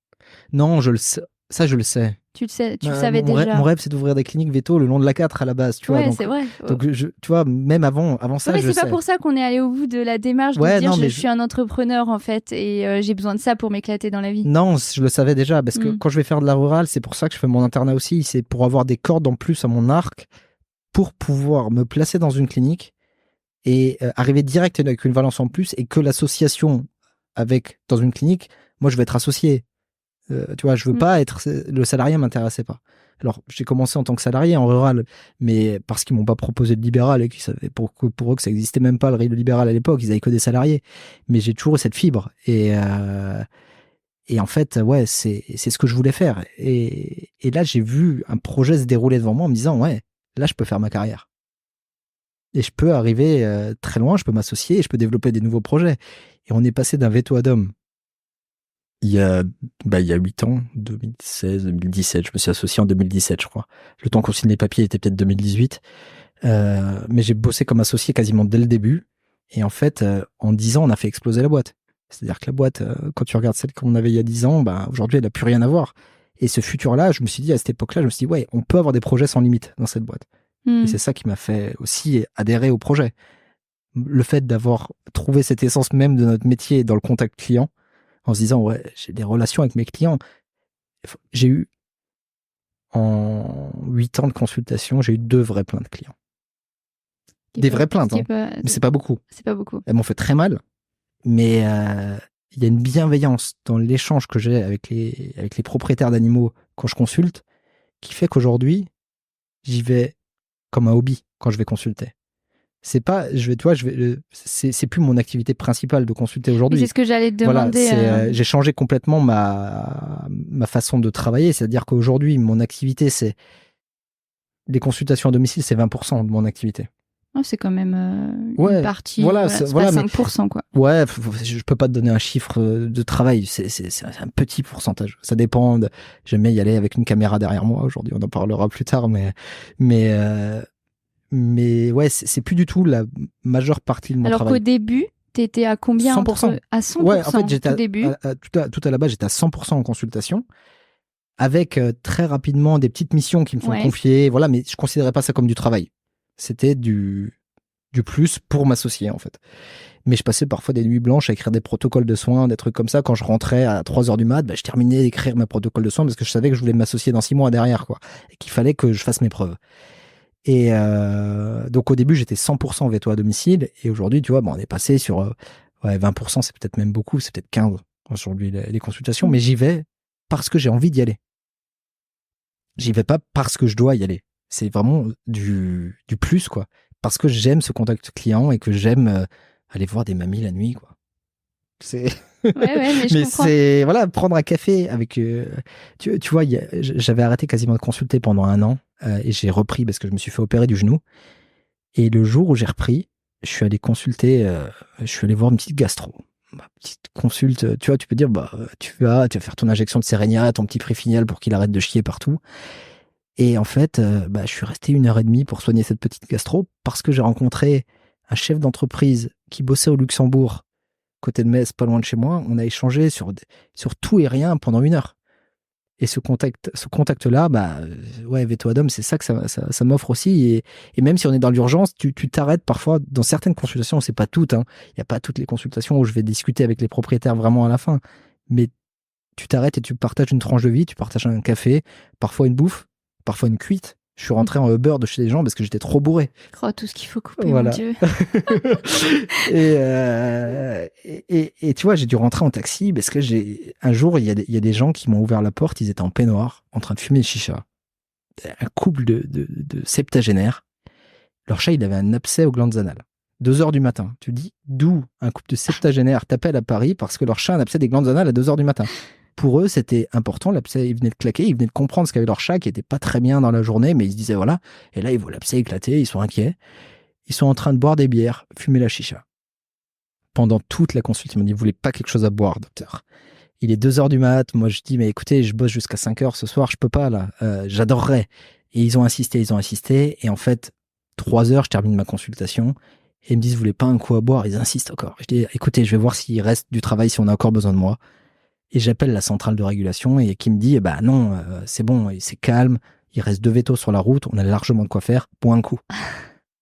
Non, je le sais. Ça, je le sais. Tu le savais déjà. Mon rêve, c'est d'ouvrir des cliniques veto le long de la 4 à la base. Tu vois, donc, c'est vrai. Donc, tu vois, même avant ça, mais je sais. C'est pas pour ça qu'on est allé au bout de la démarche de dire je suis un entrepreneur, en fait, et j'ai besoin de ça pour m'éclater dans la vie. Non, je le savais déjà, parce que quand je vais faire de la rurale, c'est pour ça que je fais mon internat aussi. C'est pour avoir des cordes en plus à mon arc, pour pouvoir me placer dans une clinique et arriver direct avec une valence en plus, et que l'association dans une clinique, moi, je vais être associé. Tu vois, je veux pas être le salarié, m'intéressait pas. Alors, j'ai commencé en tant que salarié en rural, mais parce qu'ils m'ont pas proposé de libéral et qu'ils savaient pour eux que ça existait même pas le libéral à l'époque, ils avaient que des salariés. Mais j'ai toujours eu cette fibre et en fait, ouais, c'est ce que je voulais faire. Et là, j'ai vu un projet se dérouler devant moi en me disant, ouais, là, je peux faire ma carrière. Et je peux arriver très loin, je peux m'associer et je peux développer des nouveaux projets. Et on est passé d'un Vetodome il y a 8 ans, 2016, 2017. Je me suis associé en 2017, je crois. Le temps qu'on signe les papiers était peut-être 2018. Mais j'ai bossé comme associé quasiment dès le début. Et en fait, en 10 ans, on a fait exploser la boîte. C'est-à-dire que la boîte, quand tu regardes celle qu'on avait il y a 10 ans, aujourd'hui, elle n'a plus rien à voir. Et ce futur-là, je me suis dit, à cette époque-là, je me suis dit, ouais, on peut avoir des projets sans limite dans cette boîte. Et c'est ça qui m'a fait aussi adhérer au projet. Le fait d'avoir trouvé cette essence même de notre métier dans le contact client, en se disant, ouais, j'ai des relations avec mes clients. J'ai eu, en 8 ans de consultation, j'ai eu 2 vraies plaintes clients. Des vraies plaintes, mais c'est pas beaucoup. C'est pas beaucoup. Elles m'ont fait très mal, mais il y a une bienveillance dans l'échange que j'ai avec les propriétaires d'animaux quand je consulte, qui fait qu'aujourd'hui, j'y vais comme un hobby quand je vais consulter. C'est pas, c'est plus mon activité principale de consulter aujourd'hui. Et c'est ce que j'allais te demander. Voilà, j'ai changé complètement ma façon de travailler. C'est-à-dire qu'aujourd'hui, mon activité, c'est les consultations à domicile, c'est 20% de mon activité. Oh, c'est quand même une partie. Voilà, c'est pas 5%, quoi. Ouais, je peux pas te donner un chiffre de travail. C'est un petit pourcentage. Ça dépend. J'aime bien y aller avec une caméra derrière moi. Aujourd'hui, on en parlera plus tard, mais ouais, c'est plus du tout la majeure partie de mon travail. Alors qu'au début, t'étais à combien 100%. À 100%. Ouais, en fait, j'étais au début. Tout à la base, j'étais à 100% en consultation, avec très rapidement des petites missions qui me sont confiées. Voilà, mais je considérais pas ça comme du travail. C'était du plus pour m'associer, en fait. Mais je passais parfois des nuits blanches à écrire des protocoles de soins, des trucs comme ça. Quand je rentrais à 3h du mat, je terminais d'écrire mes protocoles de soins parce que je savais que je voulais m'associer dans 6 mois derrière, quoi. Et qu'il fallait que je fasse mes preuves. Et donc au début, j'étais 100% veto à domicile. Et aujourd'hui, tu vois, on est passé sur 20%, c'est peut-être même beaucoup, c'est peut-être 15% aujourd'hui les consultations. Mais j'y vais parce que j'ai envie d'y aller. J'y vais pas parce que je dois y aller. C'est vraiment du plus, quoi. Parce que j'aime ce contact client et que j'aime aller voir des mamies la nuit, quoi. C'est... mais c'est, voilà, prendre un café avec... tu vois, j'avais arrêté quasiment de consulter pendant 1 an et j'ai repris parce que je me suis fait opérer du genou. Et le jour où j'ai repris, je suis allé consulter, je suis allé voir une petite gastro. Petite consulte, tu vois, tu peux dire, tu vas faire ton injection de Sérénia, ton petit Prifinial pour qu'il arrête de chier partout. Et en fait, je suis resté 1h30 pour soigner cette petite gastro parce que j'ai rencontré un chef d'entreprise qui bossait au Luxembourg, côté de Metz, pas loin de chez moi. On a échangé sur tout et rien pendant 1 heure. Et ce contact-là, Veto Adam, c'est ça que ça m'offre aussi. Et même si on est dans l'urgence, tu t'arrêtes parfois dans certaines consultations, c'est pas toutes, hein. Il n'y a pas toutes les consultations où je vais discuter avec les propriétaires vraiment à la fin. Mais tu t'arrêtes et tu partages une tranche de vie, tu partages un café, parfois une bouffe, parfois une cuite. Je suis rentré en Uber de chez des gens parce que j'étais trop bourré. Oh, tout ce qu'il faut couper, voilà. mon Dieu. et tu vois, j'ai dû rentrer en taxi parce que un jour, il y a des gens qui m'ont ouvert la porte, ils étaient en peignoir, en train de fumer le chicha. Un couple de septagénaires. Leur chat, il avait un abcès aux glandes anales. 2h du matin. Tu dis, d'où un couple de septagénaires t'appelle à Paris parce que leur chat a un abcès des glandes anales à 2h du matin. Pour eux, c'était important. L'abcès, ils venaient de claquer, ils venaient de comprendre ce qu'avait leur chat qui était pas très bien dans la journée, mais ils se disaient voilà. Et là, ils voient l'abcès éclater, ils sont inquiets. Ils sont en train de boire des bières, fumer la chicha. Pendant toute la consulte, ils m'ont dit vous voulez pas quelque chose à boire, docteur? Il est 2h du mat. Moi, je dis mais écoutez, je bosse jusqu'à 5h ce soir, je peux pas là. J'adorerais. Et ils ont insisté. Et en fait, 3h, je termine ma consultation. Et ils me disent vous voulez pas un coup à boire? Ils insistent encore. Je dis écoutez, je vais voir s'il reste du travail, si on a encore besoin de moi. Et j'appelle la centrale de régulation et qui me dit non, c'est bon, c'est calme, il reste 2 vétos sur la route, on a largement de quoi faire, pour un coup.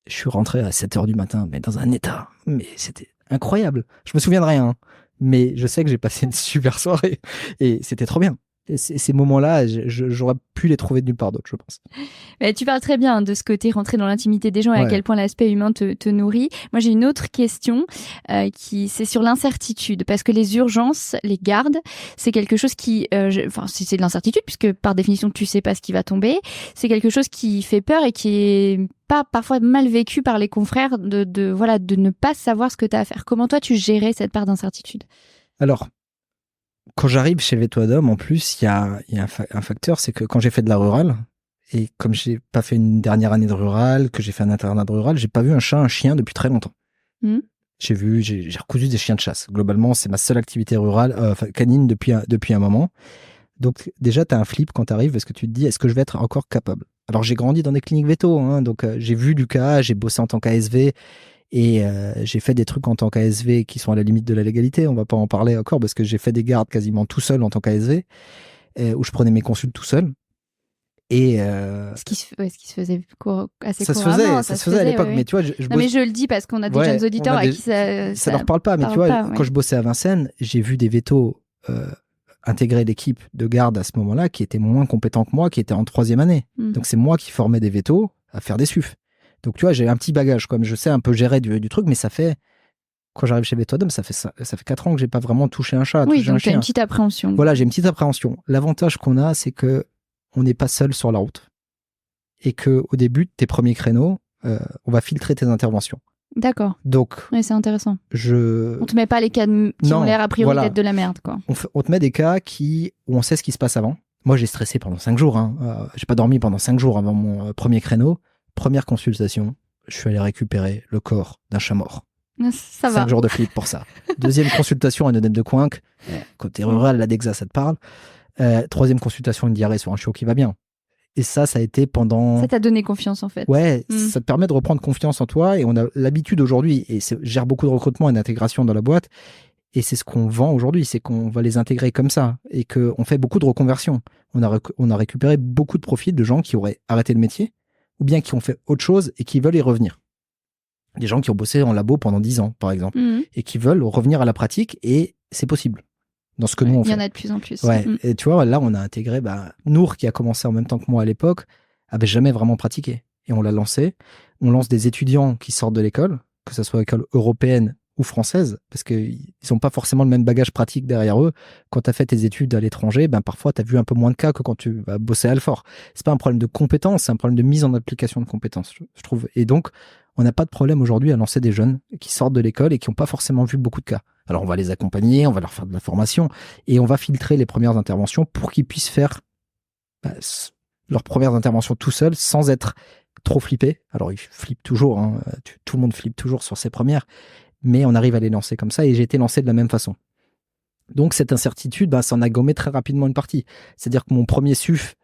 Je suis rentré à 7h du matin, mais dans un état, mais c'était incroyable. Je me souviens de rien, mais je sais que j'ai passé une super soirée et c'était trop bien. Et ces moments-là, j'aurais pu les trouver de nulle part d'autre, je pense. Mais tu parles très bien de ce côté rentrer dans l'intimité des gens et à quel point l'aspect humain te nourrit. Moi, j'ai une autre question c'est sur l'incertitude. Parce que les urgences, les gardes, c'est quelque chose qui... c'est de l'incertitude puisque par définition, tu sais pas ce qui va tomber. C'est quelque chose qui fait peur et qui est pas parfois mal vécu par les confrères de ne pas savoir ce que tu as à faire. Comment toi, tu gérais cette part d'incertitude? Alors, quand j'arrive chez Veto Adam, en plus, il y a un facteur, c'est que quand j'ai fait de la rurale, et comme j'ai pas fait une dernière année de rural, que j'ai fait un internat de rural, j'ai pas vu un chat, un chien depuis très longtemps. J'ai recousu des chiens de chasse. Globalement, c'est ma seule activité rurale, canine depuis un moment. Donc déjà, t'as un flip quand t'arrives parce que tu te dis, est-ce que je vais être encore capable? Alors j'ai grandi dans des cliniques véto, hein, donc j'ai vu du cas, j'ai bossé en tant qu'ASV. Et j'ai fait des trucs en tant qu'ASV qui sont à la limite de la légalité. On va pas en parler encore parce que j'ai fait des gardes quasiment tout seul en tant qu'ASV, où je prenais mes consultes tout seul. Et ce qui se faisait assez ça couramment. Ça se faisait à l'époque. Ouais. Mais tu vois, mais je le dis parce qu'on a des jeunes auditeurs à qui ça leur parle pas. Mais tu vois, quand je bossais à Vincennes, j'ai vu des vétos intégrer l'équipe de garde à ce moment-là qui étaient moins compétents que moi, qui étaient en 3e année. Donc c'est moi qui formais des vétos à faire des SUF. Donc, tu vois, j'ai un petit bagage, comme je sais un peu gérer du truc, mais ça fait quand j'arrive chez Vetodome, ça fait 4 ans que j'ai pas vraiment touché un chat, Oui, touché un donc tu as chien. une petite appréhension. Voilà, j'ai une petite appréhension. L'avantage qu'on a, c'est que on n'est pas seul sur la route. Et que au début de tes premiers créneaux, on va filtrer tes interventions. D'accord. Donc, ouais, c'est intéressant. On te met pas les cas qui ont l'air a priori d'être de la merde, quoi. On te met des cas où on sait ce qui se passe avant. Moi, j'ai stressé pendant 5 jours. J'ai pas dormi pendant 5 jours avant mon premier créneau. Première consultation, je suis allé récupérer le corps d'un chat mort. Ça va. 5 jours de flip pour ça. Deuxième consultation, un œdème de Coinc. Côté rural, la Dexa, ça te parle. Troisième consultation, une diarrhée sur un chiot qui va bien. Et ça a été pendant... Ça t'a donné confiance, en fait. Ouais, ça te permet de reprendre confiance en toi. Et on a l'habitude aujourd'hui, et gère beaucoup de recrutement et d'intégration dans la boîte. Et c'est ce qu'on vend aujourd'hui, c'est qu'on va les intégrer comme ça. Et qu'on fait beaucoup de reconversions. On a récupéré beaucoup de profils de gens qui auraient arrêté le métier, ou bien qui ont fait autre chose et qui veulent y revenir. Des gens qui ont bossé en labo pendant 10 ans, par exemple, et qui veulent revenir à la pratique, et c'est possible. Dans ce que nous on fait. Il y en a de plus en plus. Ouais. Et tu vois, là, on a intégré Nour, qui a commencé en même temps que moi à l'époque, avait jamais vraiment pratiqué. Et on l'a lancé. On lance des étudiants qui sortent de l'école, que ce soit école européenne ou française, parce qu'ils n'ont pas forcément le même bagage pratique derrière eux. Quand tu as fait tes études à l'étranger, parfois tu as vu un peu moins de cas que quand tu vas bosser à Alfort. C'est pas un problème de compétence, c'est un problème de mise en application de compétences, je trouve. Et donc, on n'a pas de problème aujourd'hui à lancer des jeunes qui sortent de l'école et qui n'ont pas forcément vu beaucoup de cas. Alors, on va les accompagner, on va leur faire de la formation et on va filtrer les premières interventions pour qu'ils puissent faire leurs premières interventions tout seuls sans être trop flippés. Alors, ils flippent toujours, tout le monde flippe toujours sur ses premières, mais on arrive à les lancer comme ça et j'ai été lancé de la même façon. Donc, cette incertitude, ça en a gommé très rapidement une partie. C'est-à-dire que mon premier SUF,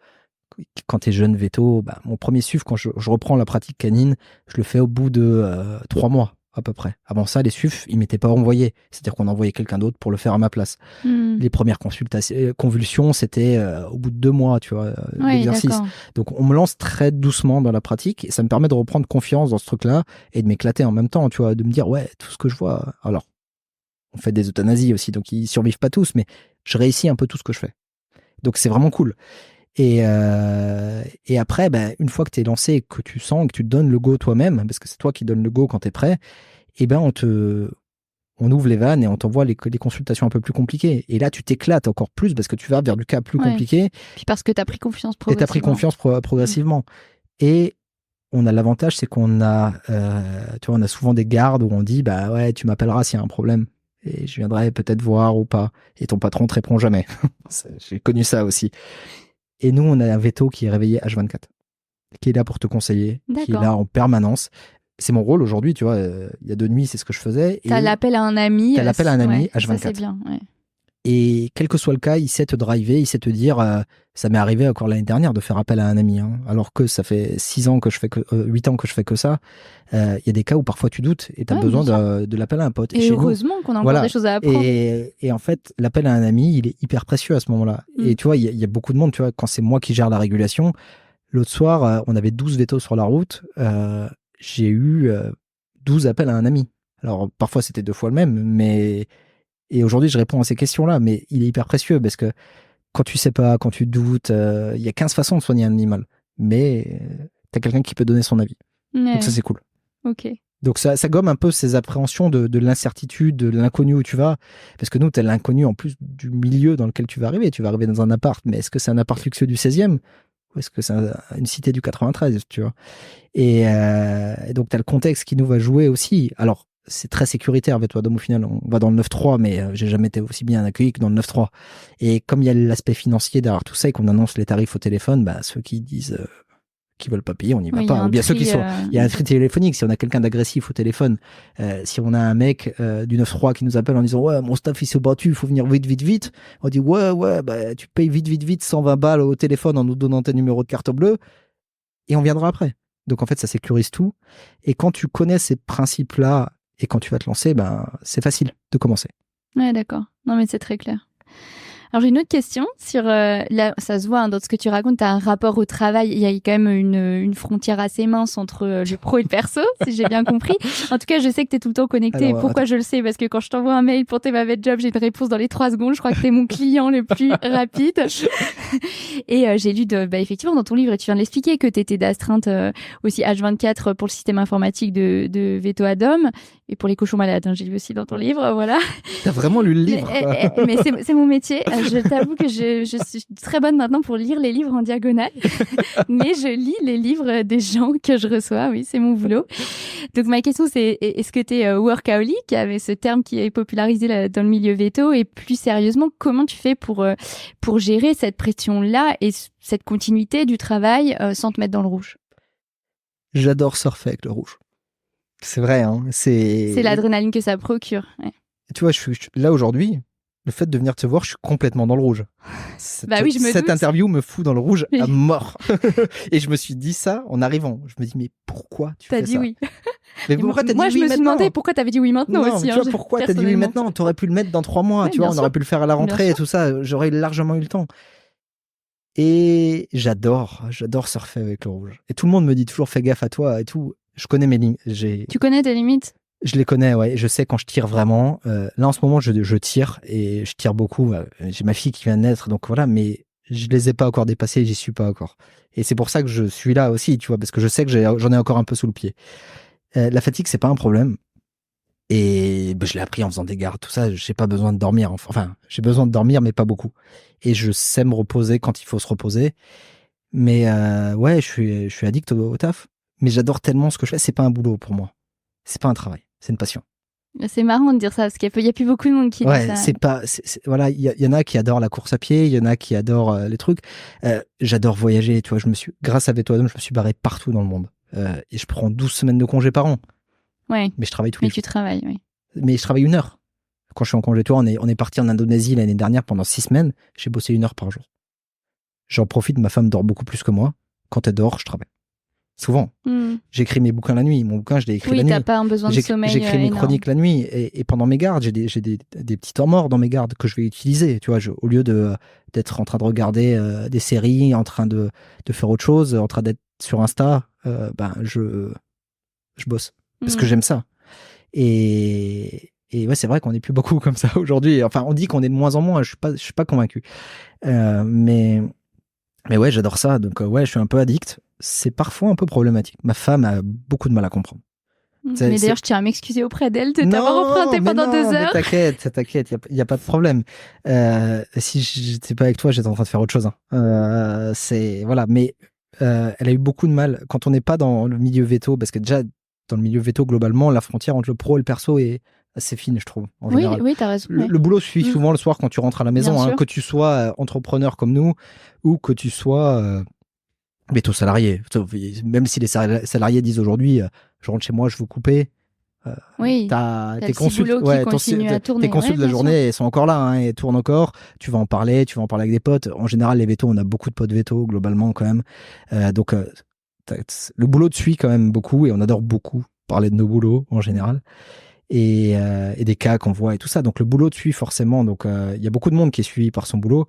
quand t'es jeune veto, mon premier SUF, quand je reprends la pratique canine, je le fais au bout de 3 mois à peu près. Avant ça, les SUF, ils m'étaient pas envoyés. C'est-à-dire qu'on envoyait quelqu'un d'autre pour le faire à ma place. Les premières convulsions, c'était au bout de 2 mois, tu vois, d'exercice. D'accord. Donc, on me lance très doucement dans la pratique et ça me permet de reprendre confiance dans ce truc-là et de m'éclater en même temps, tu vois, de me dire, ouais, tout ce que je vois. Alors, on fait des euthanasies aussi, donc ils survivent pas tous, mais je réussis un peu tout ce que je fais. Donc, c'est vraiment cool. Et après, une fois que tu es lancé et que tu sens que tu te donnes le go toi-même, parce que c'est toi qui donnes le go quand tu es prêt, on ouvre les vannes et on t'envoie les consultations un peu plus compliquées. Et là, tu t'éclates encore plus parce que tu vas vers du cas plus compliqué. Puis parce que tu as pris confiance progressivement. Et tu as pris confiance progressivement. Et on a l'avantage, c'est qu'on a, on a souvent des gardes où on dit, ouais, tu m'appelleras s'il y a un problème. Et je viendrai peut-être voir ou pas. Et ton patron te répond jamais. J'ai connu ça aussi. Et nous, on a un veto qui est réveillé H24, qui est là pour te conseiller, qui est là en permanence. C'est mon rôle aujourd'hui, tu vois. Il y a 2 nuits, c'est ce que je faisais. T'as l'appel à un ami. T'as l'appel à un ami H24. Ça, c'est bien, ouais. Et quel que soit le cas, il sait te driver, il sait te dire, ça m'est arrivé encore l'année dernière de faire appel à un ami, alors que ça fait 8 ans que je fais que ça. Il y a des cas où parfois tu doutes et tu as besoin de l'appel à un pote. Et heureusement qu'on a encore des choses à apprendre. Et en fait, l'appel à un ami, il est hyper précieux à ce moment-là. Et tu vois, il y a beaucoup de monde, tu vois, quand c'est moi qui gère la régulation, l'autre soir, on avait 12 vétos sur la route, j'ai eu 12 appels à un ami. Alors, parfois, c'était 2 fois le même, mais... Et aujourd'hui, je réponds à ces questions-là, mais il est hyper précieux parce que quand tu sais pas, quand tu doutes, il y a 15 façons de soigner un animal. Mais tu as quelqu'un qui peut donner son avis. Ouais. Donc ça, c'est cool. Ok. Donc ça gomme un peu ces appréhensions de l'incertitude, de l'inconnu où tu vas. Parce que nous, tu as l'inconnu en plus du milieu dans lequel tu vas arriver. Tu vas arriver dans un appart, mais est-ce que c'est un appart luxueux du 16e ou est-ce que c'est une cité du 93, tu vois? Et donc, tu as le contexte qui nous va jouer aussi. Alors, c'est très sécuritaire, Vetodome, au final. On va dans le 9-3, mais j'ai jamais été aussi bien accueilli que dans le 9-3. Et comme il y a l'aspect financier derrière tout ça et qu'on annonce les tarifs au téléphone, ceux qui disent qu'ils veulent pas payer, on n'y va pas. Ou bien ceux qui sont... Il y a un tri téléphonique. Si on a quelqu'un d'agressif au téléphone, si on a un mec du 9-3 qui nous appelle en disant « Ouais, mon staff, il s'est battu, il faut venir vite. » On dit « Ouais, tu payes vite, 120 balles au téléphone en nous donnant tes numéros de carte bleue et on viendra après. » Donc en fait, ça sécurise tout. Et quand tu connais ces principes-là, et quand tu vas te lancer, c'est facile de commencer. Ouais, d'accord. Non, mais c'est très clair. Alors, j'ai une autre question sur, là, ça se voit dans ce que tu racontes, tu as un rapport au travail. Il y a quand même une frontière assez mince entre le pro et le perso, si j'ai bien compris. En tout cas, je sais que tu es tout le temps connecté. Alors, Pourquoi je le sais? Parce que quand je t'envoie un mail pour tes Mavet Job, j'ai une réponse dans les 3 secondes. Je crois que tu es mon client le plus rapide. Et j'ai lu, effectivement, dans ton livre, et tu viens de l'expliquer, que tu étais d'astreinte aussi H24 pour le système informatique de Veto Adom et pour les cochons malades. Hein, j'ai lu aussi dans ton livre, voilà. T'as vraiment lu le livre. Mais c'est mon métier. Je t'avoue que je suis très bonne maintenant pour lire les livres en diagonale. Mais je lis les livres des gens que je reçois. Oui, c'est mon boulot. Donc ma question c'est, est-ce que tu es workaholic, avec ce terme qui est popularisé dans le milieu veto, et plus sérieusement, comment tu fais pour gérer cette pression-là et cette continuité du travail sans te mettre dans le rouge? J'adore surfer avec le rouge. C'est vrai, hein. C'est l'adrénaline que ça procure. Ouais. Tu vois, là aujourd'hui, le fait de venir te voir, je suis complètement dans le rouge. Oui, je me cette doute. interview me fout dans le rouge à mort. Et je me suis dit ça en arrivant. Je me dis, mais pourquoi tu fais ça? T'as dit oui. Mais pourquoi t'as dit oui maintenant? Moi, je me suis demandé pourquoi t'avais dit oui maintenant non, aussi. Tu vois, pourquoi t'as dit oui maintenant? T'aurais pu le mettre dans 3 mois. Oui, tu vois, on aurait pu le faire à la rentrée et tout ça. J'aurais largement eu le temps. Et j'adore surfer avec le rouge. Et tout le monde me dit toujours, fais gaffe à toi et tout. Je connais mes limites. Tu connais tes limites? Je les connais, ouais. Je sais quand je tire vraiment. Là, en ce moment, je tire et je tire beaucoup. J'ai ma fille qui vient de naître, donc voilà. Mais je les ai pas encore dépassés, j'y suis pas encore. Et c'est pour ça que je suis là aussi, tu vois, parce que je sais que j'en ai encore un peu sous le pied. La fatigue, c'est pas un problème. Et je l'ai appris en faisant des gardes, tout ça. J'ai pas besoin de dormir. Enfin, j'ai besoin de dormir, mais pas beaucoup. Et je sais me reposer quand il faut se reposer. Mais ouais, je suis addict au taf. Mais j'adore tellement ce que je fais. C'est pas un boulot pour moi. C'est pas un travail. C'est une passion. C'est marrant de dire ça, parce qu'il y a plus beaucoup de monde qui dit ça. C'est pas, voilà, il y en a qui adorent la course à pied, il y en a qui adorent les trucs. J'adore voyager, tu vois. Grâce à Veto Adom, je me suis barré partout dans le monde. Et je prends 12 semaines de congé par an. Ouais. Mais je travaille tous les jours. Mais tu travailles, oui. Mais je travaille 1 heure. Quand je suis en congé, toi, on est parti en Indonésie l'année dernière pendant 6 semaines. J'ai bossé 1 heure par jour. J'en profite, ma femme dort beaucoup plus que moi. Quand elle dort, je travaille. Souvent. J'écris mes bouquins la nuit. Mon bouquin, je l'ai écrit la nuit. Oui, t'as pas un besoin de sommeil. J'écris mes chroniques la nuit. Et pendant mes gardes, j'ai des petits temps morts dans mes gardes que je vais utiliser. Tu vois, au lieu d'être en train de regarder des séries, en train de faire autre chose, en train d'être sur Insta, je bosse. Parce que j'aime ça. Et ouais, c'est vrai qu'on n'est plus beaucoup comme ça aujourd'hui. Enfin, on dit qu'on est de moins en moins. Je suis pas convaincu. Mais ouais, j'adore ça. Donc ouais, je suis un peu addict. C'est parfois un peu problématique. Ma femme a beaucoup de mal à comprendre. Mais d'ailleurs, je tiens à m'excuser auprès d'elle de t'avoir emprunté pendant 2 heures. T'inquiète, il y a pas de problème. Si j'étais pas avec toi, j'étais en train de faire autre chose. Voilà. Mais elle a eu beaucoup de mal quand on n'est pas dans le milieu veto, parce que déjà dans le milieu veto globalement, la frontière entre le pro et le perso est assez fine, je trouve. En général. Oui, t'as raison. Le boulot suffit souvent le soir quand tu rentres à la maison, que tu sois entrepreneur comme nous ou que tu sois veto salarié. Même si les salariés disent aujourd'hui, je rentre chez moi, je veux couper. Tes consultes de la journée elles sont encore là, et tournent encore. Tu vas en parler avec des potes. En général, les vétos, on a beaucoup de potes vétos globalement quand même. Donc le boulot te suit quand même beaucoup, et on adore beaucoup parler de nos boulots en général, et des cas qu'on voit et tout ça. Donc le boulot te suit forcément. Donc il y a beaucoup de monde qui est suivi par son boulot.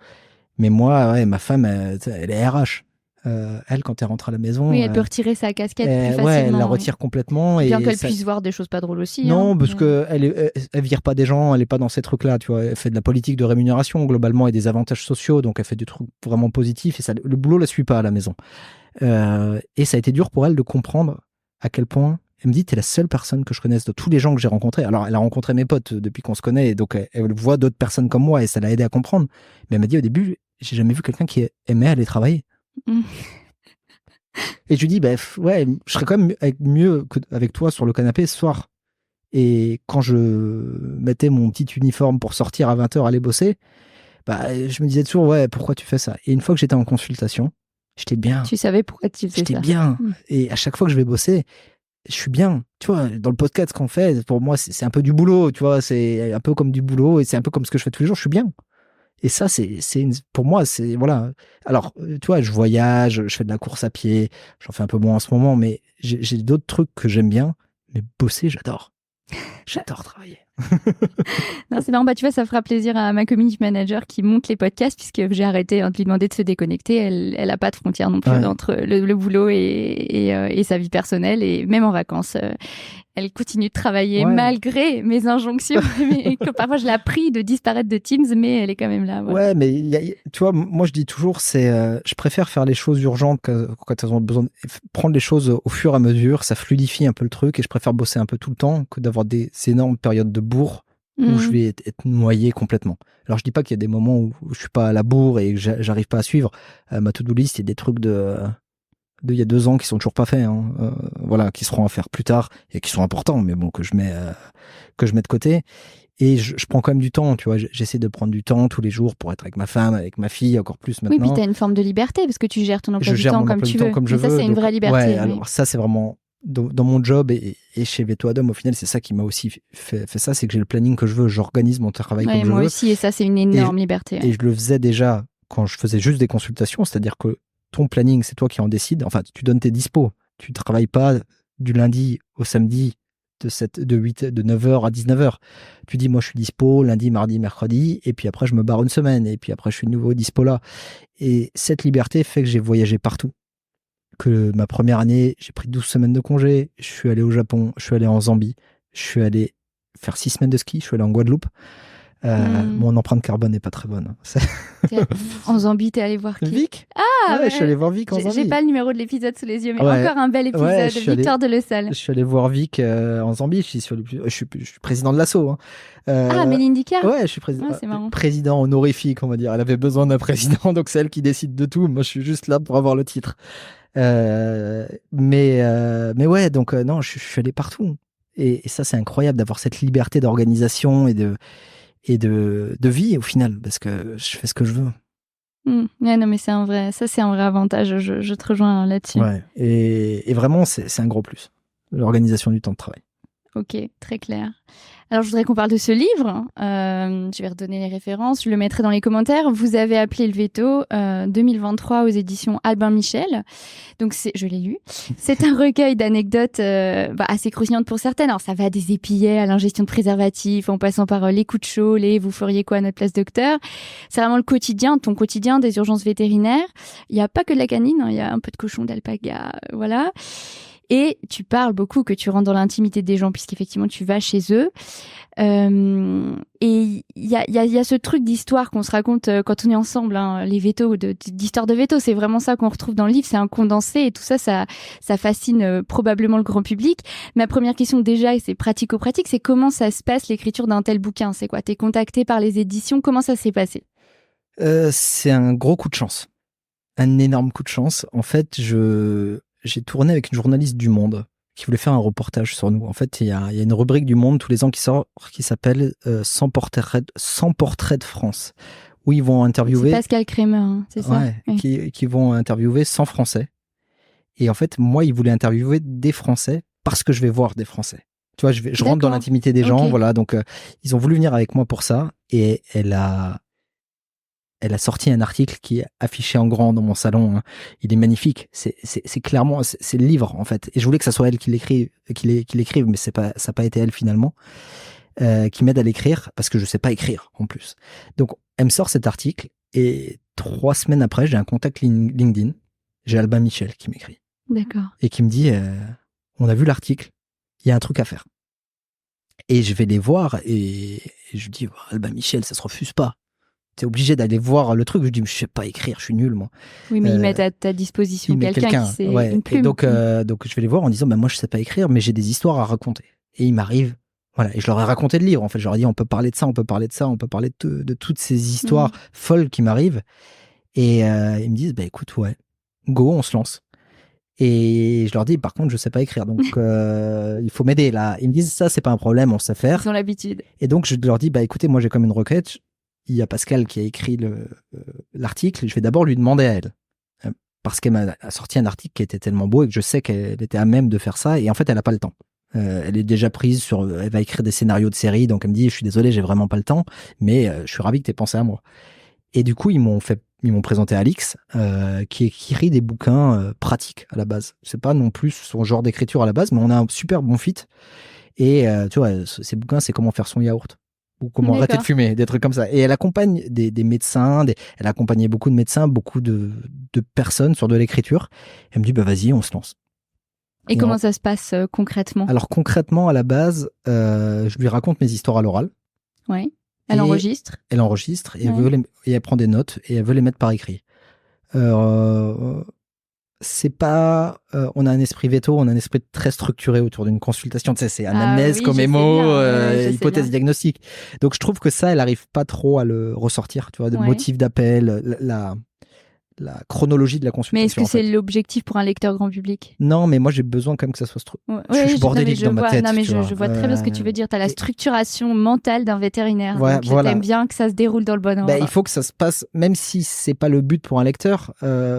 Mais moi, ma femme, elle est RH. Elle, quand elle rentre à la maison, elle peut retirer sa casquette plus facilement. Ouais, elle la retire complètement. Bien qu'elle puisse voir des choses pas drôles aussi. Non, parce que elle vire pas des gens, elle est pas dans ces trucs-là, tu vois. Elle fait de la politique de rémunération globalement et des avantages sociaux, donc elle fait des trucs vraiment positifs, et ça, le boulot la suit pas à la maison. Et ça a été dur pour elle de comprendre à quel point. Elle me dit, t'es la seule personne que je connaisse de tous les gens que j'ai rencontrés. Alors, elle a rencontré mes potes depuis qu'on se connaît, et donc elle voit d'autres personnes comme moi, et ça l'a aidé à comprendre. Mais elle m'a dit au début, j'ai jamais vu quelqu'un qui aimait aller travailler. Et je lui dis, ouais, je serais quand même mieux avec toi sur le canapé ce soir. Et quand je mettais mon petit uniforme pour sortir à 20h, aller bosser, je me disais toujours, ouais, pourquoi tu fais ça? Et une fois que j'étais en consultation, j'étais bien. Tu savais pourquoi tu faisais ça? J'étais bien. Et à chaque fois que je vais bosser, je suis bien. Tu vois, dans le podcast qu'on fait, pour moi, c'est un peu du boulot, tu vois, c'est un peu comme du boulot, et c'est un peu comme ce que je fais tous les jours, je suis bien. Et ça, pour moi, c'est, voilà. Alors, tu vois, je voyage, je fais de la course à pied, j'en fais un peu moins en ce moment, mais j'ai d'autres trucs que j'aime bien. Mais bosser, j'adore. J'adore travailler. Non, c'est marrant. Tu vois, ça fera plaisir à ma community manager qui monte les podcasts, puisque j'ai arrêté de lui demander de se déconnecter. Elle a pas de frontières non plus entre le boulot et sa vie personnelle, et même en vacances. Elle continue de travailler malgré mes injonctions. Parfois, je la prie de disparaître de Teams, mais elle est quand même là. Voilà. Ouais, mais tu vois, moi je dis toujours, je préfère faire les choses urgentes quand elles ont besoin de prendre les choses au fur et à mesure. Ça fluidifie un peu le truc et je préfère bosser un peu tout le temps que d'avoir des énormes périodes de bourre où je vais être noyé complètement. Alors je dis pas qu'il y a des moments où je suis pas à la bourre et que j'arrive pas à suivre. Ma to-do list, il y a des trucs il y a 2 ans qui sont toujours pas faits, voilà, qui seront à faire plus tard et qui sont importants, mais bon, que je mets de côté. Et je prends quand même du temps, tu vois. J'essaie de prendre du temps tous les jours pour être avec ma femme, avec ma fille, encore plus maintenant. Oui, puis tu as une forme de liberté parce que tu gères ton emploi du temps comme tu veux. Comme je veux. Ça, c'est une vraie liberté. Ouais, alors ça, c'est vraiment dans mon job et chez Veto Adam, au final, c'est ça qui m'a aussi fait ça, c'est que j'ai le planning que je veux, j'organise mon travail comme je veux. Moi aussi, et ça, c'est une énorme liberté. Et je le faisais déjà quand je faisais juste des consultations, c'est-à-dire que ton planning, c'est toi qui en décides. Enfin, tu donnes tes dispos. Tu travailles pas du lundi au samedi de 9h à 19h. Tu dis, moi, je suis dispo lundi, mardi, mercredi, et puis après, je me barre une semaine, et puis après, je suis de nouveau dispo là. Et cette liberté fait que j'ai voyagé partout. Que ma première année, j'ai pris 12 semaines de congé, je suis allé au Japon, je suis allé en Zambie, je suis allé faire 6 semaines de ski, je suis allé en Guadeloupe. Mon empreinte carbone n'est pas très bonne. En Zambie, t'es allé voir qui? Vic. Ah, je suis allé voir Vic en Zambie. J'ai pas le numéro de l'épisode sous les yeux, mais encore un bel épisode. Victor de Le Salle. Je suis allé voir Vic en Zambie. Je suis président de l'asso. Mélindika. Ouais, je suis président honorifique, on va dire. Elle avait besoin d'un président, donc c'est elle qui décide de tout. Moi, je suis juste là pour avoir le titre. Mais ouais, donc non, je suis allé partout. Et ça, c'est incroyable d'avoir cette liberté d'organisation et de vie au final, parce que je fais ce que je veux. Ouais, non, mais c'est un vrai avantage, je te rejoins là-dessus. Ouais. Et vraiment, c'est un gros plus, l'organisation du temps de travail. Ok, très clair. Alors, je voudrais qu'on parle de ce livre. Je vais redonner les références. Je le mettrai dans les commentaires. Vous avez appelé le veto 2023 aux éditions Albin Michel. Donc, je l'ai lu. C'est un recueil d'anecdotes assez croustillantes pour certaines. Alors, ça va des épillets à l'ingestion de préservatifs, en passant par les coups de chaud, vous feriez quoi à notre place docteur. C'est vraiment le quotidien, ton quotidien des urgences vétérinaires. Il n'y a pas que de la canine, il y a un peu de cochon, d'alpaga, voilà. Et tu parles beaucoup que tu rentres dans l'intimité des gens, puisqu'effectivement, tu vas chez eux. Et il y a ce truc d'histoire qu'on se raconte quand on est ensemble, les vétos, d'histoire de vétos. C'est vraiment ça qu'on retrouve dans le livre. C'est un condensé et tout ça, ça fascine probablement le grand public. Ma première question déjà, et c'est pratico-pratique, c'est comment ça se passe l'écriture d'un tel bouquin? C'est quoi? T'es contacté par les éditions? Comment ça s'est passé? C'est un gros coup de chance. Un énorme coup de chance. En fait, j'ai tourné avec une journaliste du Monde qui voulait faire un reportage sur nous. En fait, il y a une rubrique du Monde tous les ans qui sort, qui s'appelle 100 portraits de France, où ils vont interviewer... C'est Pascal Crémer, c'est ça? Ouais. Qui vont interviewer 100 Français. Et en fait, moi, ils voulaient interviewer des Français parce que je vais voir des Français. Tu vois, je rentre dans l'intimité des gens, voilà. Donc, ils ont voulu venir avec moi pour ça. Et elle a sorti un article qui est affiché en grand dans mon salon. Il est magnifique. C'est clairement, c'est le livre, en fait. Et je voulais que ça soit elle qui l'écrive, mais ça n'a pas été elle finalement, qui m'aide à l'écrire parce que je sais pas écrire, en plus. Donc, elle me sort cet article et 3 semaines après, j'ai un contact LinkedIn. J'ai Albin Michel qui m'écrit. D'accord. Et qui me dit, on a vu l'article. Il y a un truc à faire. Et je vais les voir et je dis, Albin Michel, ça se refuse pas. T'es obligé d'aller voir le truc. Je dis, je sais pas écrire, je suis nul, moi. Oui, mais ils mettent à ta disposition quelqu'un qui sait une plume. Et donc je vais les voir en disant, moi, je sais pas écrire, mais j'ai des histoires à raconter. Et il m'arrive, voilà. Et je leur ai raconté le livre. En fait, je leur ai dit, on peut parler de ça, on peut parler de ça, on peut parler de toutes ces histoires folles qui m'arrivent. Et ils me disent, écoute, ouais, go, on se lance. Et je leur dis, par contre, je sais pas écrire. Donc, il faut m'aider, là. Ils me disent, ça, c'est pas un problème, on sait faire. Ils ont l'habitude. Et donc, je leur dis, écoutez, moi, j'ai comme une requête. Il y a Pascal qui a écrit l'article. Je vais d'abord lui demander à elle. Parce qu'elle m'a sorti un article qui était tellement beau et que je sais qu'elle était à même de faire ça. Et en fait, elle n'a pas le temps. Elle est déjà prise elle va écrire des scénarios de série. Donc, elle me dit, je suis désolé, j'ai vraiment pas le temps. Mais je suis ravi que tu aies pensé à moi. Et du coup, ils m'ont présenté Alix, qui écrit des bouquins pratiques à la base. C'est pas non plus son genre d'écriture à la base, mais on a un super bon fit. Et tu vois, ces bouquins, c'est comment faire son yaourt ou comment arrêter de fumer, des trucs comme ça. Et elle accompagne des médecins, elle a accompagné beaucoup de médecins, beaucoup de personnes sur de l'écriture. Elle me dit, vas-y, on se lance. Et comment ça se passe concrètement ? Alors concrètement, à la base, je lui raconte mes histoires à l'oral. Ouais. Elle enregistre. Elle enregistre et, elle prend des notes et elle veut les mettre par écrit. C'est pas, on a un esprit veto, on a un esprit très structuré autour d'une consultation. Tu sais, c'est anamnèse, commémo, hypothèse diagnostique. Donc je trouve que ça, elle arrive pas trop à le ressortir, tu vois, de motifs d'appel, la chronologie de la consultation. Mais est-ce que c'est l'objectif pour un lecteur grand public ? Non, mais moi j'ai besoin quand même que ça soit structuré. Je suis bordélique dans ma tête. Non, mais je vois très bien ce que tu veux dire. Tu as la structuration mentale d'un vétérinaire. Ouais, donc t'aimes bien que ça se déroule dans le bon ordre. Il faut que ça se passe, même si c'est pas le but pour un lecteur.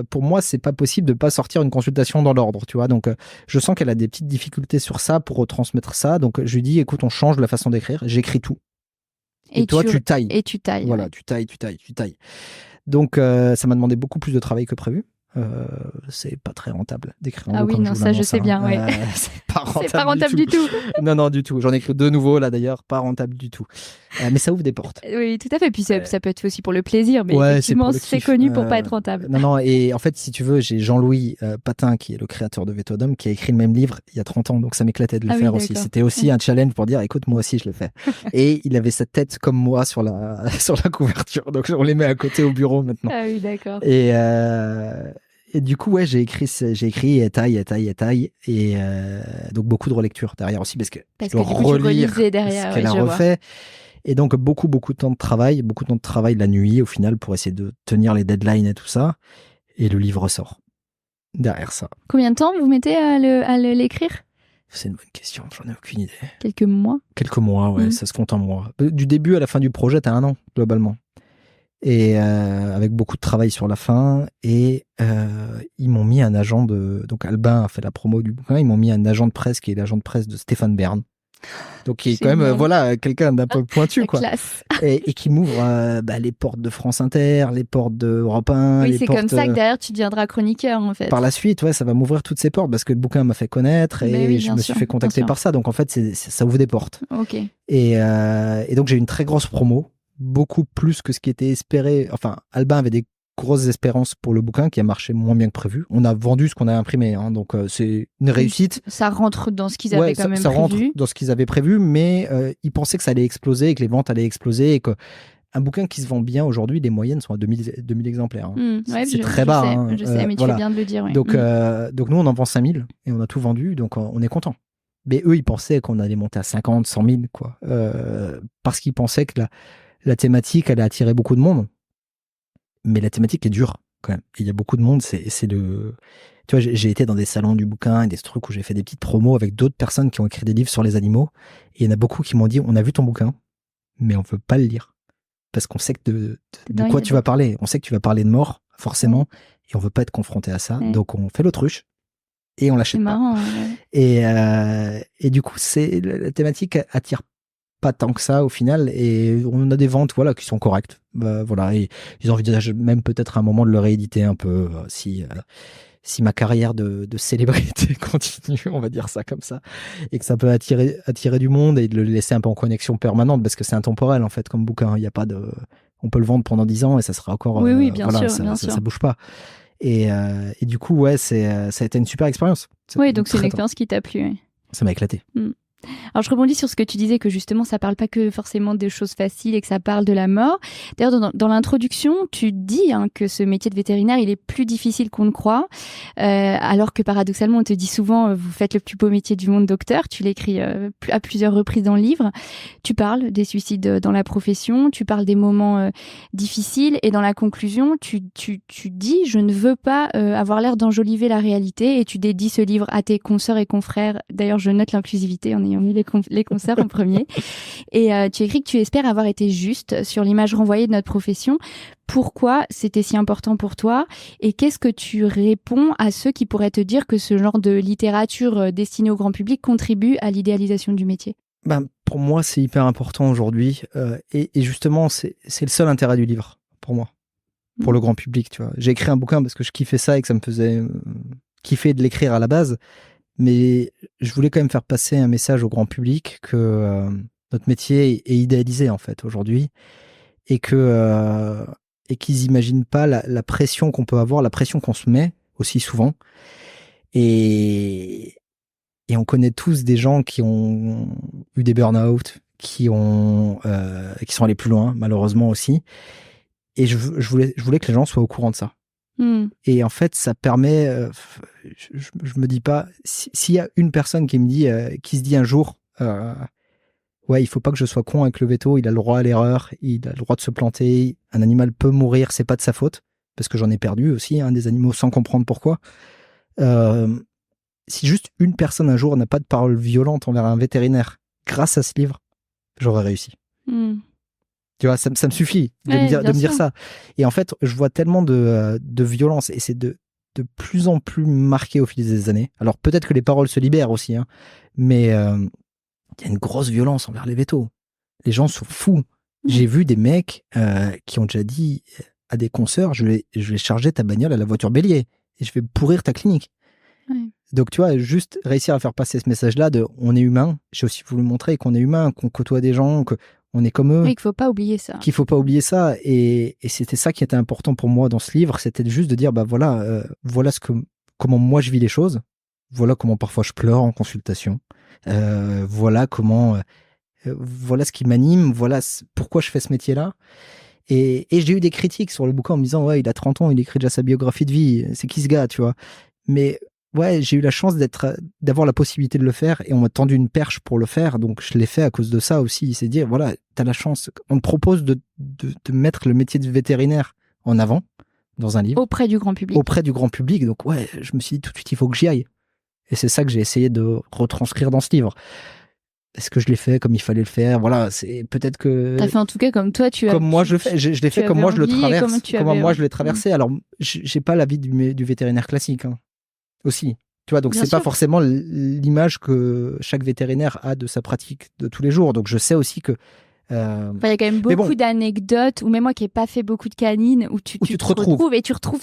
Pour moi, c'est pas possible de pas sortir une consultation dans l'ordre, tu vois. Donc, je sens qu'elle a des petites difficultés sur ça pour retransmettre ça. Donc, je lui dis, écoute, on change la façon d'écrire. J'écris tout. Et toi, tu tailles. Et tu tailles. Voilà, tu tailles. Donc, ça m'a demandé beaucoup plus de travail que prévu. C'est pas très rentable d'écrire un bouquin. Ah oui, non, ça je sais bien. Ouais. C'est pas rentable, c'est pas rentable du tout. Non, du tout. J'en ai écrit 2 nouveaux là d'ailleurs, pas rentable du tout. Mais ça ouvre des portes. Oui, tout à fait. Puis ça peut être aussi pour le plaisir, mais effectivement, c'est connu pour pas être rentable. Non, et en fait, si tu veux, j'ai Jean-Louis Patin, qui est le créateur de Vétodome, qui a écrit le même livre il y a 30 ans, donc ça m'éclatait de le faire aussi. C'était aussi un challenge pour dire, écoute, moi aussi je le fais. Et il avait sa tête comme moi sur la couverture, donc on les met à côté au bureau maintenant. Ah oui, d'accord. Et du coup, j'ai écrit taille. Et donc, beaucoup de relecture derrière aussi, parce que du coup, tu relisais derrière, ce qu'elle a refait. Et donc, beaucoup de temps de travail la nuit, au final, pour essayer de tenir les deadlines et tout ça. Et le livre sort derrière ça. Combien de temps vous mettez à l'écrire ? C'est une bonne question, j'en ai aucune idée. Quelques mois, ouais, ça se compte en mois. Du début à la fin du projet, t'as 1 an, globalement. Et avec beaucoup de travail sur la fin, et ils m'ont mis un agent donc Albin a fait la promo du bouquin, ils m'ont mis un agent de presse qui est l'agent de presse de Stéphane Bern, donc qui est quand même quelqu'un d'un peu pointu quoi, et qui m'ouvre les portes de France Inter, les portes de Europe 1. Oui, c'est comme ça que derrière tu deviendras chroniqueur en fait. Par la suite, ça va m'ouvrir toutes ces portes parce que le bouquin m'a fait connaître et je me suis fait contacter par ça, donc en fait ça ouvre des portes. Ok. Et donc j'ai une très grosse promo. Beaucoup plus que ce qui était espéré. Enfin, Albin avait des grosses espérances pour le bouquin qui a marché moins bien que prévu. On a vendu ce qu'on a imprimé, donc c'est une réussite. Ça rentre dans ce qu'ils avaient quand même prévu. Ça rentre dans ce qu'ils avaient prévu, mais ils pensaient que ça allait exploser, que les ventes allaient exploser, et que un bouquin qui se vend bien aujourd'hui, les moyennes sont à 2000 exemplaires. C'est très bas. Je sais, mais tu fais bien de le dire. Ouais. Donc nous, on en vend 5000 et on a tout vendu, donc on est content. Mais eux, ils pensaient qu'on allait monter à 50, 100 000, quoi. Parce qu'ils pensaient que la thématique allait attirer beaucoup de monde, mais la thématique est dure quand même. Il y a beaucoup de monde. Tu vois, j'ai été dans des salons du bouquin et des trucs où j'ai fait des petites promos avec d'autres personnes qui ont écrit des livres sur les animaux. Et il y en a beaucoup qui m'ont dit, on a vu ton bouquin, mais on veut pas le lire parce qu'on sait que de quoi tu vas parler. On sait que tu vas parler de mort forcément, et on veut pas être confronté à ça. Donc on fait l'autruche et on l'achète pas. Marrant, et du coup, la thématique attire pas tant que ça au final, et on a des ventes qui sont correctes, et ils envisagent même peut-être à un moment de le rééditer un peu si ma carrière de célébrité continue, on va dire ça comme ça, et que ça peut attirer du monde et de le laisser un peu en connexion permanente, parce que c'est intemporel en fait comme bouquin. Il y a pas on peut le vendre pendant 10 ans et ça sera encore bien sûr. Ça bouge pas. Et du coup ça a été une super expérience. Oui, donc c'est une expérience qui t'a plu. Ça m'a éclaté. Alors je rebondis sur ce que tu disais, que justement ça parle pas que forcément des choses faciles et que ça parle de la mort. D'ailleurs dans l'introduction tu dis que ce métier de vétérinaire il est plus difficile qu'on ne croit, alors que paradoxalement on te dit souvent vous faites le plus beau métier du monde, docteur. Tu l'écris à plusieurs reprises dans le livre. Tu parles des suicides dans la profession, tu parles des moments difficiles, et dans la conclusion tu dis je ne veux pas avoir l'air d'enjoliver la réalité, et tu dédies ce livre à tes consoeurs et confrères. D'ailleurs je note l'inclusivité en ayant mis les concerts en premier. Et tu écris que tu espères avoir été juste sur l'image renvoyée de notre profession. Pourquoi c'était si important pour toi, et qu'est-ce que tu réponds à ceux qui pourraient te dire que ce genre de littérature destinée au grand public contribue à l'idéalisation du métier ? Pour moi, c'est hyper important aujourd'hui, et justement, c'est le seul intérêt du livre, pour moi, pour le grand public, tu vois. J'ai écrit un bouquin parce que je kiffais ça et que ça me faisait kiffer de l'écrire à la base. Mais je voulais quand même faire passer un message au grand public que notre métier est idéalisé en fait aujourd'hui et qu'ils imaginent pas la pression qu'on peut avoir, la pression qu'on se met aussi souvent. Et on connaît tous des gens qui ont eu des burn-out, qui sont allés plus loin, malheureusement aussi. Et je voulais que les gens soient au courant de ça. Et en fait, ça permet, je me dis pas, s'il y a une personne qui me dit, qui se dit un jour, ouais, il faut pas que je sois con avec le veto, il a le droit à l'erreur, il a le droit de se planter, un animal peut mourir, c'est pas de sa faute, parce que j'en ai perdu aussi, des animaux sans comprendre pourquoi. Si juste une personne un jour n'a pas de parole violente envers un vétérinaire, grâce à ce livre, j'aurais réussi. Tu vois, ça me suffit de me dire ça. Et en fait, je vois tellement de violence et c'est de plus en plus marqué au fil des années. Alors peut-être que les paroles se libèrent aussi, mais il y a une grosse violence envers les vétos. Les gens sont fous. J'ai vu des mecs qui ont déjà dit à des consoeurs, je vais charger ta bagnole à la voiture bélier et je vais pourrir ta clinique. Donc tu vois, juste réussir à faire passer ce message-là de on est humain. J'ai aussi voulu montrer qu'on est humain, qu'on côtoie des gens, qu'on est comme eux. Oui, qu'il faut pas oublier ça. Et c'était ça qui était important pour moi dans ce livre, c'était juste de dire, bah voilà, voilà comment moi je vis les choses. Voilà comment parfois je pleure en consultation. Voilà voilà ce qui m'anime. Voilà pourquoi je fais ce métier-là. Et j'ai eu des critiques sur le bouquin en me disant, ouais, il a 30 ans, il écrit déjà sa biographie de vie. C'est qui ce gars, tu vois? Mais ouais, j'ai eu la chance d'avoir la possibilité de le faire et on m'a tendu une perche pour le faire, donc je l'ai fait à cause de ça aussi. C'est dire, voilà, t'as la chance. On te propose de mettre le métier de vétérinaire en avant dans un livre. Auprès du grand public. Donc ouais, je me suis dit tout de suite, il faut que j'y aille. Et c'est ça que j'ai essayé de retranscrire dans ce livre. Est-ce que je l'ai fait comme il fallait le faire? Voilà, c'est peut-être que... T'as fait en tout cas comme toi, comme moi je le fais. Je l'ai fait comme moi je le traverse. Comment moi je l'ai traversé. Alors, j'ai pas l'avis du vétérinaire classique, aussi. Tu vois, donc c'est pas forcément l'image que chaque vétérinaire a de sa pratique de tous les jours. Donc je sais aussi que il y a quand même beaucoup d'anecdotes, ou même moi qui n'ai pas fait beaucoup de canines, où tu te retrouves et tu retrouves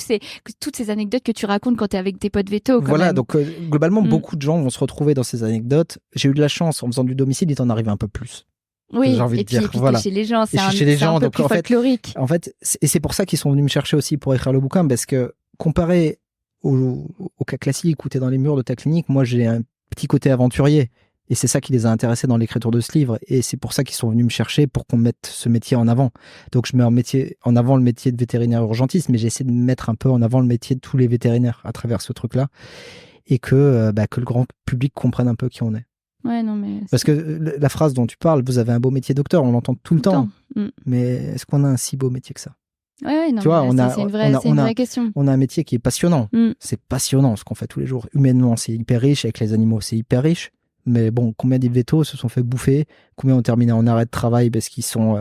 toutes ces anecdotes que tu racontes quand tu es avec tes potes vétos. Voilà, donc globalement, beaucoup de gens vont se retrouver dans ces anecdotes. J'ai eu de la chance, en faisant du domicile, il t'en arrive un peu plus. Oui, et puis chez les gens, c'est un peu plus folklorique. En fait, et c'est pour ça qu'ils sont venus me chercher aussi pour écrire le bouquin, parce que comparé au cas classique où tu es dans les murs de ta clinique, moi j'ai un petit côté aventurier. Et c'est ça qui les a intéressés dans l'écriture de ce livre. Et c'est pour ça qu'ils sont venus me chercher, pour qu'on mette ce métier en avant. Donc je mets en avant le métier de vétérinaire urgentiste, mais j'essaie de mettre un peu en avant le métier de tous les vétérinaires à travers ce truc-là. Et que le grand public comprenne un peu qui on est. Ouais, non, mais... Parce que la phrase dont tu parles, vous avez un beau métier docteur, on l'entend tout le temps. Mais est-ce qu'on a un si beau métier que ça? Ouais, non, tu vois, c'est une vraie question. On a un métier qui est passionnant. C'est passionnant ce qu'on fait tous les jours. Humainement, c'est hyper riche. Avec les animaux, c'est hyper riche. Mais bon, combien des vétos se sont fait bouffer? Combien ont terminé en arrêt de travail parce qu'ils sont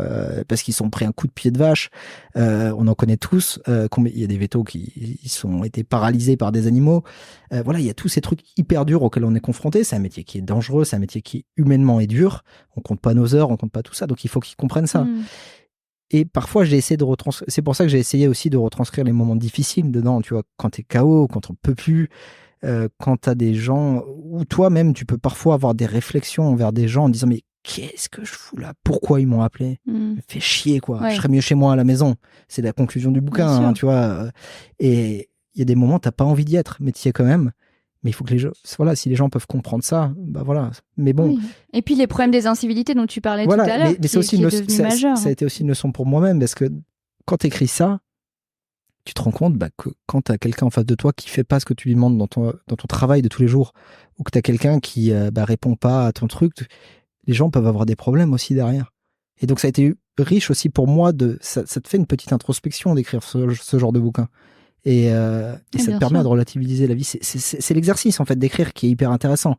pris un coup de pied de vache? On en connaît tous. Il y a des vétos qui ont été paralysés par des animaux. Voilà, il y a tous ces trucs hyper durs auxquels on est confronté. C'est un métier qui est dangereux, c'est un métier qui humainement est dur. On compte pas nos heures, on compte pas tout ça. Donc il faut qu'ils comprennent ça. Et parfois, j'ai essayé c'est pour ça que j'ai essayé aussi de retranscrire les moments difficiles dedans. Tu vois, quand t'es KO, quand on peut plus. Quand t'as des gens, ou toi-même, tu peux parfois avoir des réflexions envers des gens en disant, mais qu'est-ce que je fous là? Pourquoi ils m'ont appelé? Me fait chier, quoi. Ouais. Je serais mieux chez moi à la maison. C'est la conclusion du bouquin, tu vois. Et il y a des moments, t'as pas envie d'y être, mais t'y es quand même. Mais il faut que les gens, voilà, si les gens peuvent comprendre ça, bah voilà. Mais bon. Oui. Et puis les problèmes des incivilités dont tu parlais tout à l'heure, mais c'est aussi ça a été aussi une leçon pour moi-même, parce que quand t'écris ça, tu te rends compte que quand tu as quelqu'un en face de toi qui fait pas ce que tu lui demandes dans ton travail de tous les jours, ou que tu as quelqu'un qui répond pas à ton truc, les gens peuvent avoir des problèmes aussi derrière. Et donc ça a été riche aussi pour moi, ça te fait une petite introspection d'écrire ce genre de bouquin. Et ça te permet de relativiser la vie. C'est l'exercice en fait d'écrire qui est hyper intéressant.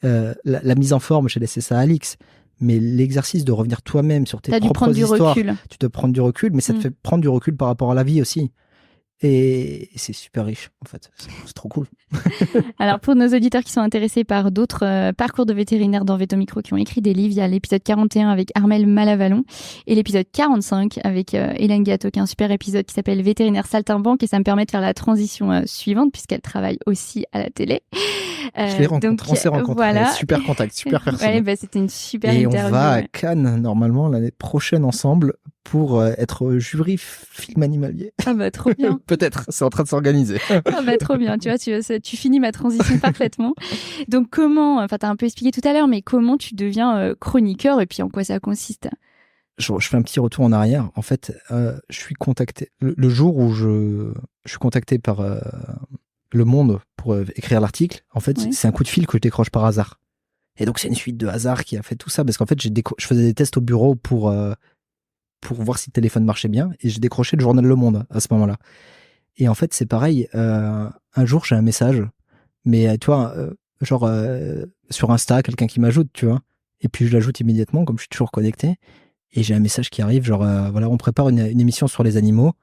La mise en forme, j'ai laissé ça à Alix. Mais l'exercice de revenir toi-même sur tes propres histoires, tu dois prendre du recul, mais ça te fait prendre du recul par rapport à la vie aussi. Et c'est super riche, en fait. C'est trop cool. Alors, pour nos auditeurs qui sont intéressés par d'autres parcours de vétérinaires dans Vétomicro qui ont écrit des livres, il y a l'épisode 41 avec Armelle Malavalon et l'épisode 45 avec Hélène Gâteau, qui est un super épisode qui s'appelle Vétérinaire Saltimbanque, et ça me permet de faire la transition suivante puisqu'elle travaille aussi à la télé. Je l'ai rencontré, on s'est rencontrés. Voilà. Super contact, super personne. Ouais, bah, c'était une super et interview. on va à Cannes, normalement, l'année prochaine ensemble pour être jury film animalier. Ah bah trop bien. Peut-être, c'est en train de s'organiser. Ah bah trop bien, tu vois, tu finis ma transition parfaitement. Donc t'as un peu expliqué tout à l'heure, mais comment tu deviens chroniqueur et puis en quoi ça consiste? Je fais un petit retour en arrière. En fait, je suis contacté le jour où je suis contacté par Le Monde pour écrire l'article. En fait, Ouais. c'est un coup de fil que je décroche par hasard. Et donc, c'est une suite de hasard qui a fait tout ça. Parce qu'en fait, je faisais des tests au bureau pour voir si le téléphone marchait bien. Et j'ai décroché le journal Le Monde à ce moment-là. Et en fait, c'est pareil. Un jour, j'ai un message. Mais tu vois, sur Insta, quelqu'un qui m'ajoute, tu vois. Et puis, je l'ajoute immédiatement, comme je suis toujours connecté. Et j'ai un message qui arrive, voilà, on prépare une émission sur les animaux.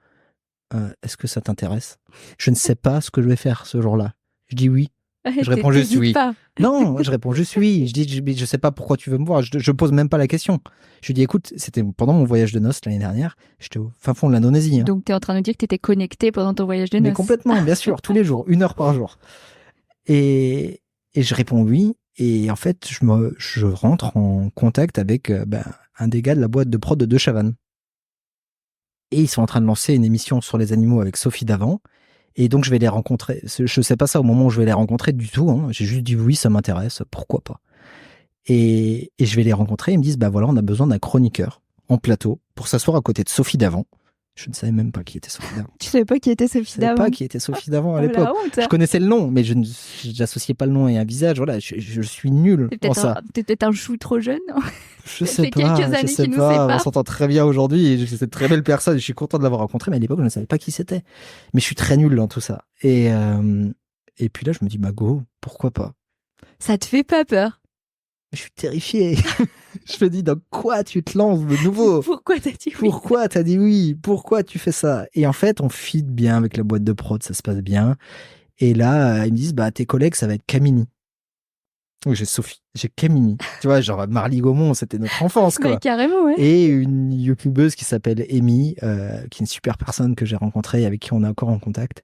Est-ce que ça t'intéresse? Je ne sais pas ce que je vais faire ce jour-là. Je dis oui. Je réponds juste oui. Pas. Non, je réponds juste oui. Je dis, je sais pas pourquoi tu veux me voir. Je pose même pas la question. Je lui dis, écoute, c'était pendant mon voyage de noces l'année dernière. J'étais au fin fond de l'Indonésie. Hein. Donc t'es en train de nous dire que t'étais connecté pendant ton voyage de noces. Mais complètement, bien sûr, tous les jours, 1 heure par jour. Et je réponds oui. Et en fait, je rentre en contact avec un des gars de la boîte de prod de De Chavannes. Et ils sont en train de lancer une émission sur les animaux avec Sophie Davant. Et donc, je vais les rencontrer. Je sais pas ça au moment où je vais les rencontrer du tout. Hein. J'ai juste dit oui, ça m'intéresse, pourquoi pas. Et je vais les rencontrer. Ils me disent, voilà, on a besoin d'un chroniqueur en plateau pour s'asseoir à côté de Sophie Davant. Je ne savais même pas qui était Sophie Davant. Tu savais pas qui était Sophie Davant? Je savais pas qui était Sophie Davant à l'époque. Honte. Je connaissais le nom, mais je n'associais pas le nom et un visage. Voilà, je suis nul en ça. T'es peut-être un chou trop jeune. Je sais pas. Quelques années qui nous séparent. On s'entend très bien aujourd'hui. Et c'est une très belle personne. Je suis content de l'avoir rencontrée, mais à l'époque, je ne savais pas qui c'était. Mais je suis très nul dans tout ça. Et puis là, je me dis, go, pourquoi pas? Ça te fait pas peur? Je suis terrifié. Je me dis, dans quoi tu te lances de nouveau? Pourquoi t'as dit oui? Pourquoi t'as dit oui? Pourquoi tu fais ça? Et en fait, on fit bien avec la boîte de prod, ça se passe bien. Et là, ils me disent, tes collègues, ça va être Camini. Oui, j'ai Sophie, j'ai Camini. Tu vois, genre Marly Gaumont, c'était notre enfance, quoi. Ouais, carrément, ouais. Et une youtubeuse qui s'appelle Amy, qui est une super personne que j'ai rencontrée et avec qui on est encore en contact.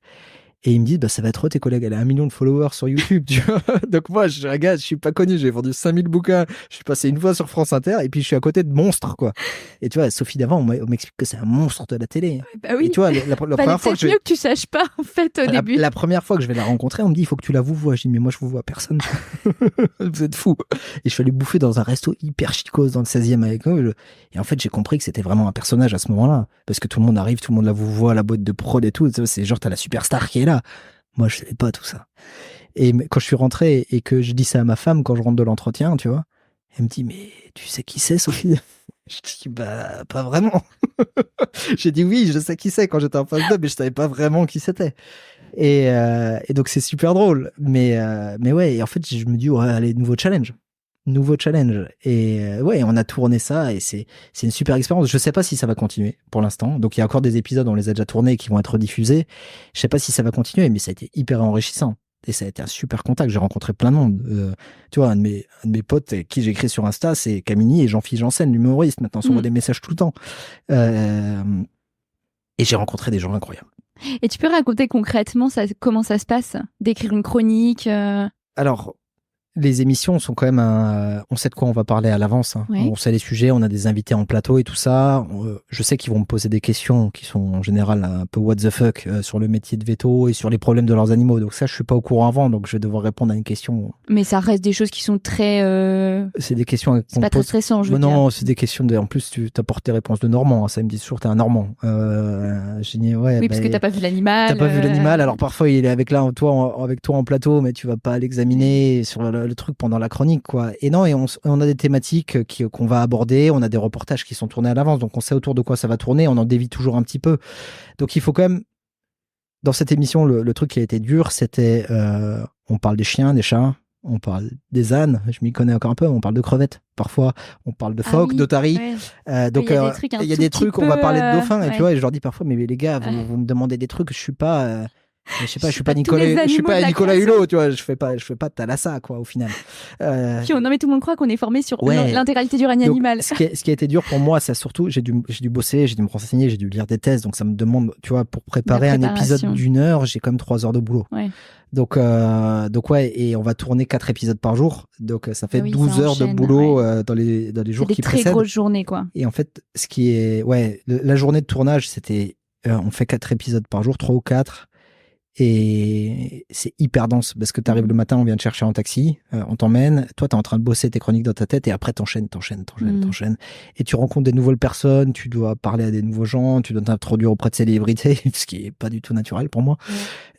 Et ils me disent, ça va être tes collègues, elle a 1 million de followers sur YouTube, tu vois. Donc moi, je suis pas connu, j'ai vendu 5000 bouquins, je suis passé une fois sur France Inter, et puis je suis à côté de monstres, quoi. Et tu vois, Sophie Davant, on m'explique que c'est un monstre de la télé. Bah oui. Et tu vois, la première fois que mieux que tu saches pas, en fait, au début. La première fois que je vais la rencontrer, on me dit, il faut que tu la vois. Je dis, mais moi, je vous vois personne. Vous êtes fous. Et je suis allé bouffer dans un resto hyper chicose dans le 16e avec eux. Et en fait, j'ai compris que c'était vraiment un personnage à ce moment-là. Parce que tout le monde arrive, tout le monde la vous voit, la boîte de prod et tout. C'est genre, t'as la superstar qui est là. Moi, je savais pas tout ça. Et quand je suis rentré et que je dis ça à ma femme quand je rentre de l'entretien, tu vois, elle me dit, mais tu sais qui c'est, Sophie? Je dis, pas vraiment. J'ai dit oui, je sais qui c'est quand j'étais en phase 2, mais je savais pas vraiment qui c'était. Et donc, c'est super drôle. Mais ouais, et en fait, je me dis, allez, nouveau challenge. Et ouais, on a tourné ça et c'est une super expérience. Je sais pas si ça va continuer pour l'instant. Donc, il y a encore des épisodes, on les a déjà tournés qui vont être diffusés. Je sais pas si ça va continuer, mais ça a été hyper enrichissant. Et ça a été un super contact. J'ai rencontré plein de monde. Tu vois, un de mes potes avec qui j'écris sur Insta, c'est Camini et Jean-Philippe Janssen, l'humoriste. Maintenant, on s'envoie des messages tout le temps. Et j'ai rencontré des gens incroyables. Et tu peux raconter concrètement comment ça se passe? D'écrire une chronique Alors, les émissions sont quand même on sait de quoi on va parler à l'avance. Hein. Oui. On sait les sujets, on a des invités en plateau et tout ça. Je sais qu'ils vont me poser des questions qui sont en général un peu what the fuck sur le métier de veto et sur les problèmes de leurs animaux. Donc ça, je suis pas au courant avant, donc je vais devoir répondre à une question. Mais ça reste des choses qui sont très... C'est des questions... C'est pas très stressant, je veux non, dire. c'est des questions En plus, tu apportes tes réponses de Normand. Hein. Ça, ils me disent toujours, t'es un Normand. J'ai dit, ouais, oui, parce que t'as pas vu l'animal. T'as pas vu l'animal, alors parfois il est avec toi en plateau, mais tu vas pas l'examiner sur le truc pendant la chronique, quoi. Et non, et on a des thématiques qu'on va aborder, on a des reportages qui sont tournés à l'avance, donc on sait autour de quoi ça va tourner, on en dévie toujours un petit peu. Donc il faut quand même, dans cette émission, le truc qui a été dur, c'était, on parle des chiens, des chats, on parle des ânes, je m'y connais encore un peu, on parle de crevettes, parfois, on parle de phoques, d'otaries. Ouais. Donc, il y a des trucs, on va parler de dauphins, et tu vois, et je leur dis parfois, mais les gars, vous me demandez des trucs, je suis pas je sais pas, je suis pas Nicolas Hulot, tu vois, je fais pas de Thalassa, quoi, au final. Puis non, mais tout le monde croit qu'on est formé sur l'intégralité du règne animal. Ce qui a été dur pour moi, c'est surtout, j'ai dû bosser, j'ai dû me renseigner, j'ai dû lire des thèses, donc ça me demande, tu vois, pour préparer un épisode d'1 heure, j'ai quand même 3 heures de boulot. Ouais. Donc ouais, et on va tourner 4 épisodes par jour, donc ça fait 12 heures de boulot dans les jours qui précèdent. C'est des très grosses journées, quoi. Et en fait, ce qui est, la journée de tournage, c'était, on fait 4 épisodes par jour, 3 ou 4. Et c'est hyper dense parce que tu arrives le matin, on vient te chercher en taxi, on t'emmène, toi t'es en train de bosser tes chroniques dans ta tête et après t'enchaînes et tu rencontres des nouvelles personnes, tu dois parler à des nouveaux gens, tu dois t'introduire auprès de célébrités, ce qui est pas du tout naturel pour moi.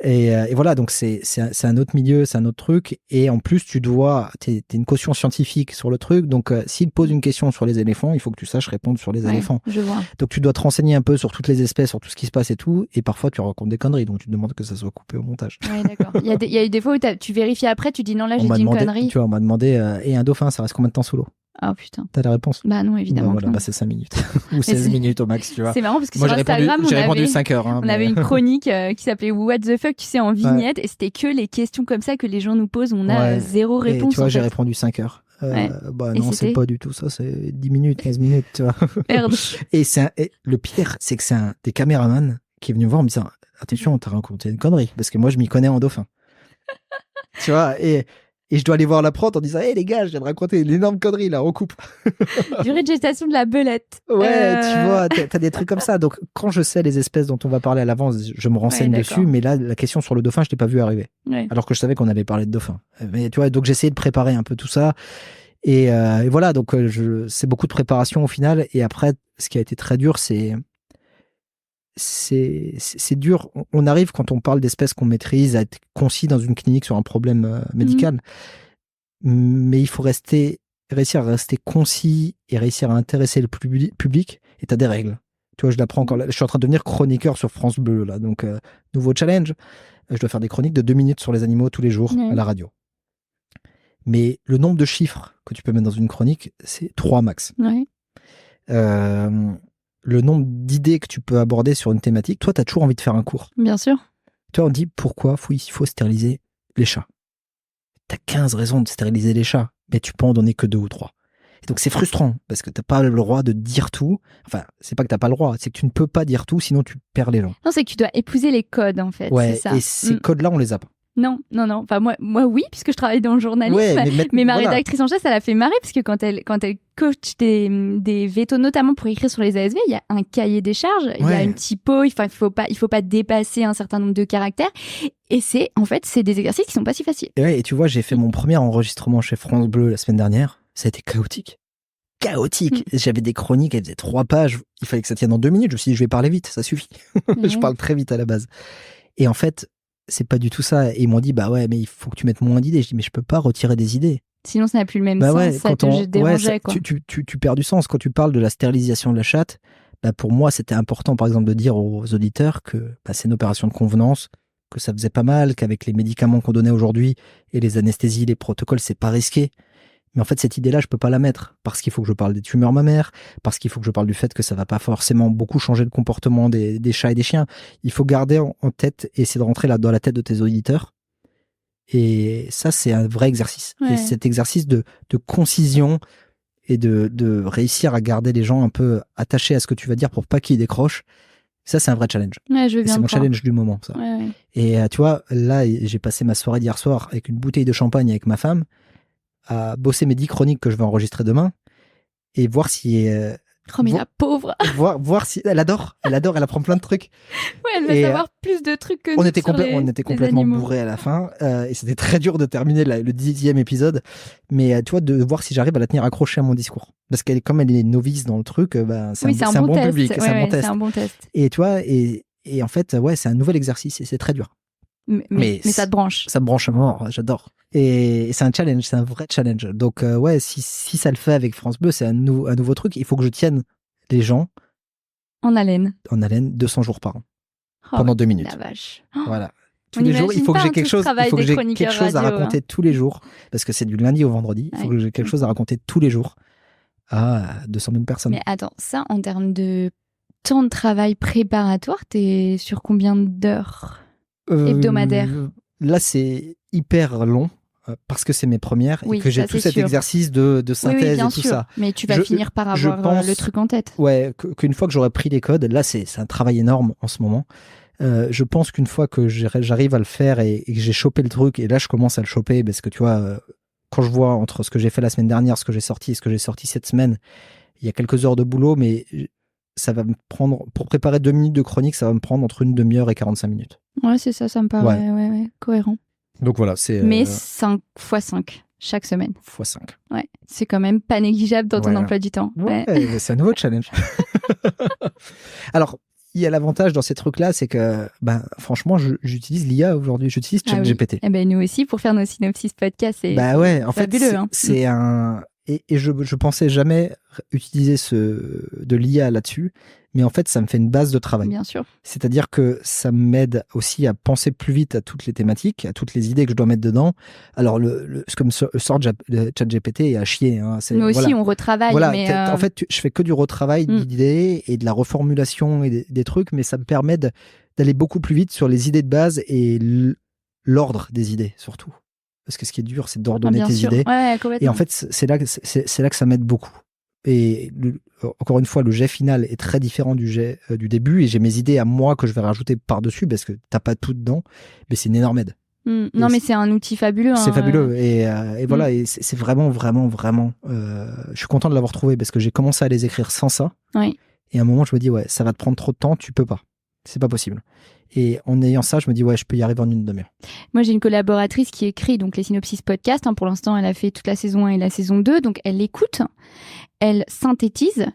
Et voilà, donc c'est un autre milieu, c'est un autre truc, et en plus t'es une caution scientifique sur le truc, donc s'il te pose une question sur les éléphants, il faut que tu saches répondre sur les éléphants. Je vois. Donc tu dois te renseigner un peu sur toutes les espèces, sur tout ce qui se passe et tout, et parfois tu rencontres des conneries, donc tu te demandes que ça soit coupé au montage. Oui, d'accord. Il y a eu des fois où tu vérifies après, tu dis non, là j'ai dit une connerie. Tu vois, on m'a demandé, et un dauphin, ça reste combien de temps sous l'eau? Oh putain. T'as la réponse? Bah non, évidemment. C'est 5 minutes. Ou 16 minutes au max, tu vois. C'est marrant parce que moi, sur Instagram, j'ai répondu 5 heures. On avait une chronique qui s'appelait What the fuck, tu sais, en vignette, et c'était que les questions comme ça que les gens nous posent, on a zéro réponse. Et tu vois, j'ai répondu 5 heures. Bah non, c'est pas du tout ça, c'est 10 minutes, 15 minutes, tu vois. Merde. Et le pire, c'est que c'est un des caméramans qui est venu me voir en me disant attention, on t'a raconté une connerie, parce que moi je m'y connais en dauphin. Tu vois, et je dois aller voir la prod en disant hey les gars, je viens de raconter une énorme connerie là, on coupe. Durée de gestation de la belette. Ouais, tu vois, t'as des trucs comme ça. Donc quand je sais les espèces dont on va parler à l'avance, je me renseigne dessus, mais là la question sur le dauphin, je l'ai pas vu arriver. Alors que je savais qu'on allait parler de dauphin. Mais tu vois, donc j'ai essayé de préparer un peu tout ça. Et voilà, donc c'est beaucoup de préparation au final. Et après, ce qui a été très dur, c'est dur. On arrive, quand on parle d'espèces qu'on maîtrise, à être concis dans une clinique sur un problème médical. Mais il faut réussir à rester concis et réussir à intéresser le public. Et tu as des règles. Tu vois, je l'apprends encore. Je suis en train de devenir chroniqueur sur France Bleu, là. Donc, nouveau challenge. Je dois faire des chroniques de 2 minutes sur les animaux tous les jours à la radio. Mais le nombre de chiffres que tu peux mettre dans une chronique, c'est 3 max. Le nombre d'idées que tu peux aborder sur une thématique, toi, tu as toujours envie de faire un cours. Bien sûr. Toi, on dit pourquoi il faut stériliser les chats. Tu as 15 raisons de stériliser les chats, mais tu peux en donner que 2 ou 3. Et donc, c'est frustrant, parce que tu n'as pas le droit de dire tout. Enfin, c'est pas que tu n'as pas le droit, c'est que tu ne peux pas dire tout, sinon tu perds les gens. Non, c'est que tu dois épouser les codes, en fait. Ouais, c'est ça. Et ces codes-là, on les a pas. Non. Enfin, moi, oui, puisque je travaille dans le journalisme. Mais ma rédactrice en chef, ça la fait marrer, parce que quand elle coach des vétos, notamment pour écrire sur les ASV, il y a un cahier des charges, il y a une typo, il faut pas dépasser un certain nombre de caractères. Et c'est des exercices qui sont pas si faciles. Et tu vois, j'ai fait mon premier enregistrement chez France Bleu la semaine dernière. Ça a été chaotique. J'avais des chroniques, elles faisaient 3 pages. Il fallait que ça tienne en 2 minutes. Je me suis dit, je vais parler vite, ça suffit. Je parle très vite à la base. Et en fait, c'est pas du tout ça. Et ils m'ont dit, bah ouais, mais il faut que tu mettes moins d'idées. Je dis, mais je peux pas retirer des idées. Sinon, ça n'a plus le même sens. Ça te dérangeait, quoi. Tu perds du sens. Quand tu parles de la stérilisation de la chatte, bah pour moi, c'était important, par exemple, de dire aux auditeurs que c'est une opération de convenance, que ça faisait pas mal, qu'avec les médicaments qu'on donnait aujourd'hui et les anesthésies, les protocoles, c'est pas risqué. Mais en fait, cette idée-là, je peux pas la mettre parce qu'il faut que je parle des tumeurs mammaires, parce qu'il faut que je parle du fait que ça va pas forcément beaucoup changer le comportement des chats et des chiens. Il faut garder en tête et essayer de rentrer là dans la tête de tes auditeurs. Et ça, c'est un vrai exercice. Et cet exercice de concision et de réussir à garder les gens un peu attachés à ce que tu vas dire pour pas qu'ils décrochent, ça, c'est un vrai challenge. C'est mon challenge du moment, ça. Et tu vois, là, j'ai passé ma soirée d'hier soir avec une bouteille de champagne avec ma femme, à bosser mes 10 chroniques que je vais enregistrer demain et voir si oh mais la pauvre voir si elle adore, elle apprend plein de trucs. Elle va savoir plus de trucs que nous. On était complètement bourrés à la fin et c'était très dur de terminer le 10e épisode, mais tu vois, de voir si j'arrive à la tenir accrochée à mon discours, parce comme elle est novice dans le truc, c'est un bon public, c'est un bon test. Et tu vois, et en fait, c'est un nouvel exercice et c'est très dur. Mais ça te branche. Ça me branche à mort, j'adore. Et c'est un challenge, c'est un vrai challenge. Donc si ça le fait avec France Bleu, c'est un nouveau truc. Il faut que je tienne les gens en haleine 200 jours par an, pendant 2 minutes. La vache. Voilà. Tous les jours, il faut que j'ai quelque chose à raconter tous les jours, parce que c'est du lundi au vendredi. Il faut que j'ai quelque chose à raconter tous les jours à 200 000 personnes. Mais attends, ça, en termes de temps de travail préparatoire, t'es sur combien d'heures? hebdomadaire? Là, c'est hyper long. Parce que c'est mes premières et que j'ai tout cet exercice de synthèse bien et tout sûr. Ça. Mais tu vas finir par avoir le truc en tête. Ouais, qu'une fois que j'aurai pris les codes, là c'est un travail énorme en ce moment. Je pense qu'une fois que j'arrive à le faire et que j'ai chopé le truc, et là je commence à le choper parce que tu vois, quand je vois entre ce que j'ai fait la semaine dernière, ce que j'ai sorti et ce que j'ai sorti cette semaine, il y a quelques heures de boulot, mais ça va me prendre, pour préparer 2 minutes de chronique, ça va me prendre entre une demi-heure et 45 minutes. Ouais, c'est ça, ça me paraît cohérent. Donc voilà, c'est. Mais 5 x 5 chaque semaine. X 5. Ouais, c'est quand même pas négligeable dans ton emploi du temps. Ouais. C'est un nouveau challenge. Alors, il y a l'avantage dans ces trucs-là, c'est que, franchement, j'utilise l'IA aujourd'hui, j'utilise ChatGPT. Oui. Eh ben, nous aussi, pour faire nos synopsis podcast, c'est en fait, fabuleux. C'est un. Et je pensais jamais utiliser de l'IA là-dessus, mais en fait, ça me fait une base de travail. Bien sûr. C'est-à-dire que ça m'aide aussi à penser plus vite à toutes les thématiques, à toutes les idées que je dois mettre dedans. Alors, comme sort ChatGPT est à chier. Hein. Nous aussi, on retravaille. Voilà, mais en fait, je fais que du retravail d'idées et de la reformulation et des trucs, mais ça me permet d'aller beaucoup plus vite sur les idées de base et l'ordre des idées, surtout. Parce que ce qui est dur, c'est d'ordonner tes idées. Ouais, et en fait, c'est là que ça m'aide beaucoup. Et encore une fois, le jet final est très différent du jet du début. Et j'ai mes idées à moi que je vais rajouter par-dessus parce que t'as pas tout dedans. Mais c'est une énorme aide. Non, mais c'est un outil fabuleux. C'est fabuleux. Et voilà, et c'est vraiment, vraiment, vraiment... je suis content de l'avoir trouvé parce que j'ai commencé à les écrire sans ça. Oui. Et à un moment, je me dis, ouais, ça va te prendre trop de temps, tu peux pas. C'est pas possible. Et en ayant ça, je me dis, ouais, je peux y arriver en une demi-heure. Moi, j'ai une collaboratrice qui écrit donc les synopsis podcast. Pour l'instant, elle a fait toute la saison 1 et la saison 2. Donc, elle l'écoute. Elle synthétise.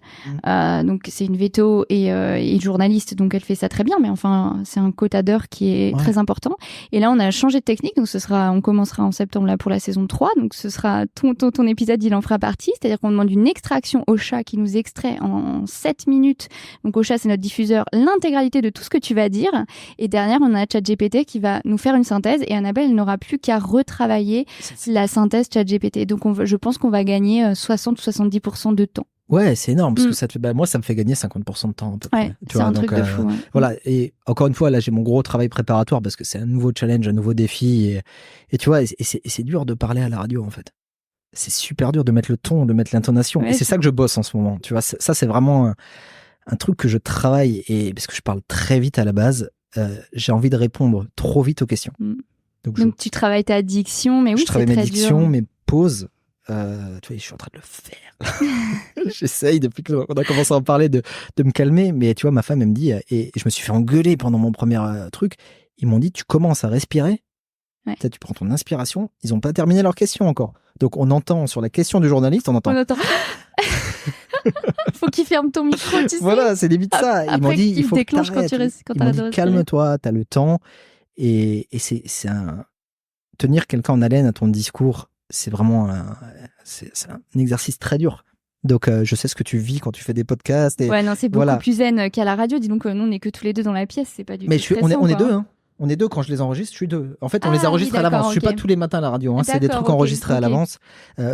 Donc, c'est une veto et journaliste. Donc, elle fait ça très bien. Mais enfin, c'est un quota d'heures qui est très important. Et là, on a changé de technique. Donc, on commencera en septembre là pour la saison 3. Donc, ce sera ton épisode, il en fera partie. C'est-à-dire qu'on demande une extraction au chat qui nous extrait en 7 minutes. Donc, au chat, c'est notre diffuseur, l'intégralité de tout ce que tu vas dire. Et derrière, on a ChatGPT qui va nous faire une synthèse. Et Annabelle, elle n'aura plus qu'à retravailler la synthèse ChatGPT. Donc, je pense qu'on va gagner 60 ou 70% de temps. Ouais, c'est énorme parce que ça te fait, moi, ça me fait gagner 50% de temps. À peu près, c'est un truc de fou. Ouais. Voilà. Et encore une fois, là, j'ai mon gros travail préparatoire parce que c'est un nouveau challenge, un nouveau défi. Et tu vois, c'est dur de parler à la radio, en fait. C'est super dur de mettre le ton, de mettre l'intonation. Et c'est ça que je bosse en ce moment. Tu vois, ça, c'est vraiment un truc que je travaille. Et parce que je parle très vite à la base, j'ai envie de répondre trop vite aux questions. Donc tu travailles ta diction, mais oui, je travaille ma diction, mes pauses. Tu vois, je suis en train de le faire. J'essaye depuis qu'on a commencé à en parler de me calmer, mais tu vois, ma femme elle me dit, et je me suis fait engueuler pendant mon premier truc. Ils m'ont dit, tu commences à respirer, tu prends ton inspiration. Ils n'ont pas terminé leur question encore, donc on entend sur la question du journaliste, on entend. Faut qu'il ferme ton micro, tu sais. Voilà, c'est limite ça. Ils m'ont dit, il faut que t'arrêtes. Ils m'ont dit, calme-toi, t'as le temps, et c'est tenir quelqu'un en haleine à ton discours. C'est vraiment c'est un exercice très dur. Donc, je sais ce que tu vis quand tu fais des podcasts. Et c'est beaucoup plus zen qu'à la radio. Dis donc, nous, on n'est que tous les deux dans la pièce. C'est pas du tout stressant. On est deux, hein. On est deux quand je les enregistre, je suis deux. En fait, on les enregistre à l'avance. Je suis pas tous les matins à la radio. Hein. C'est des trucs enregistrés à l'avance.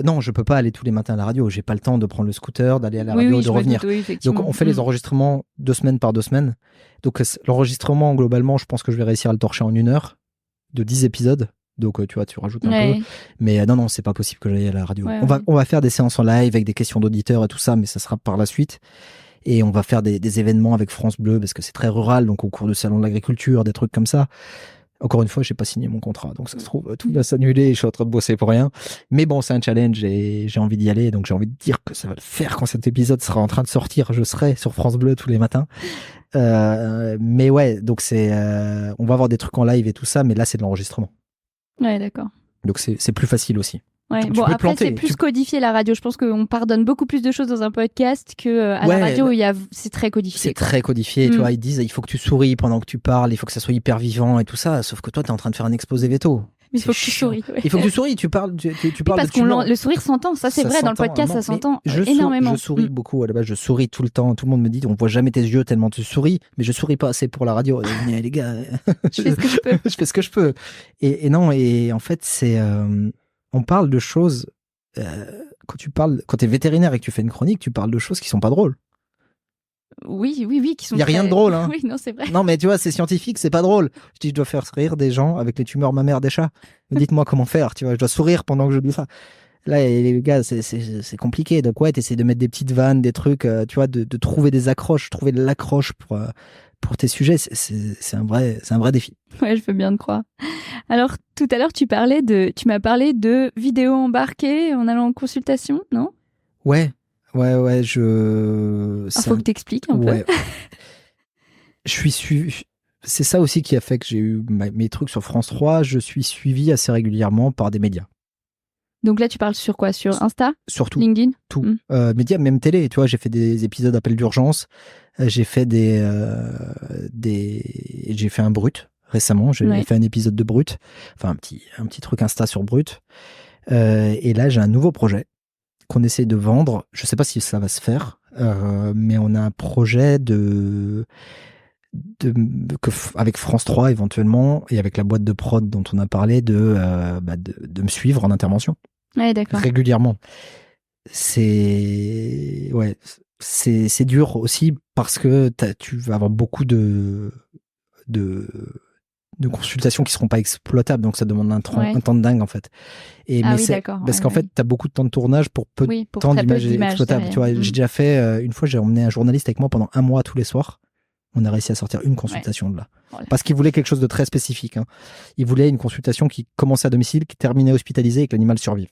Non, je peux pas aller tous les matins à la radio. J'ai pas le temps de prendre le scooter, d'aller à la radio, de revenir. Donc, on fait les enregistrements 2 semaines par 2 semaines. Donc, l'enregistrement, globalement, je pense que je vais réussir à le torcher en 1 heure de 10 épisodes. Donc, tu vois, tu rajoutes un peu. Mais non, c'est pas possible que j'aille à la radio. On va faire des séances en live avec des questions d'auditeurs et tout ça, mais ça sera par la suite. Et on va faire des événements avec France Bleu parce que c'est très rural, donc au cours du salon de l'agriculture, des trucs comme ça. Encore une fois, j'ai pas signé mon contrat, donc ça se trouve, tout va s'annuler et je suis en train de bosser pour rien. Mais bon, c'est un challenge et j'ai envie d'y aller, donc j'ai envie de dire que ça va le faire quand cet épisode sera en train de sortir. Je serai sur France Bleu tous les matins. Mais ouais, donc on va avoir des trucs en live et tout ça, mais là, c'est de l'enregistrement. Ouais, d'accord. Donc c'est plus facile aussi. Ouais. Bon, après, c'est plus codifié la radio. Je pense qu'on pardonne beaucoup plus de choses dans un podcast qu'à la radio où c'est très codifié. C'est très codifié. Tu vois, ils disent il faut que tu souris pendant que tu parles, il faut que ça soit hyper vivant et tout ça. Sauf que toi, tu es en train de faire un exposé veto. Mais il faut que tu souris. Ouais. Il faut que tu souris, tu parles parce que le sourire s'entend, ça c'est vrai, dans le podcast, ça s'entend énormément. Je souris beaucoup, à la base, je souris tout le temps. Tout le monde me dit, on voit jamais tes yeux tellement tu souris, mais je souris pas assez pour la radio. Les gars, je fais ce que je peux. Je fais ce que je peux. Et non, et en fait, on parle de choses, quand tu es vétérinaire et que tu fais une chronique, tu parles de choses qui sont pas drôles. Oui, qui sont. Il y a rien de drôle, hein. Oui, non, c'est vrai. Non, mais tu vois, c'est scientifique, c'est pas drôle. Je dis, je dois faire rire des gens avec les tumeurs mammaires des chats. Dites-moi comment faire, tu vois. Je dois sourire pendant que je dis ça. Là, les gars, c'est compliqué. Donc ouais, t'essaies de mettre des petites vannes, des trucs, tu vois, de trouver des accroches, trouver de l'accroche pour tes sujets. C'est un vrai défi. Ouais, je veux bien te croire. Alors, tout à l'heure, tu m'as parlé de vidéos embarquées en allant en consultation, non? Ouais, faut que t'expliques un peu. Je suis suivi. C'est ça aussi qui a fait que j'ai eu mes trucs sur France 3. Je suis suivi assez régulièrement par des médias. Donc là, tu parles sur quoi? Sur Insta? Surtout. LinkedIn? Tout. Médias, même télé. Tu vois, j'ai fait des épisodes d'appel d'urgence. J'ai fait j'ai fait un Brut récemment. J'ai fait un épisode de Brut. Enfin, un petit truc Insta sur Brut. Et là, j'ai un nouveau projet qu'on essaie de vendre. Je sais pas si ça va se faire, mais on a un projet avec France 3 éventuellement et avec la boîte de prod dont on a parlé de me suivre en intervention. Ouais, d'accord. Régulièrement. C'est dur aussi parce que tu vas avoir beaucoup de consultations qui seront pas exploitables, donc ça demande un temps de dingue en fait. Parce qu'en fait, tu as beaucoup de temps de tournage pour peu de temps d'images exploitables. Tu vois, j'ai déjà fait une fois, j'ai emmené un journaliste avec moi pendant 1 mois tous les soirs. On a réussi à sortir une consultation de là. Voilà. Parce qu'il voulait quelque chose de très spécifique. Hein. Il voulait une consultation qui commençait à domicile, qui terminait hospitalisée et que l'animal survive.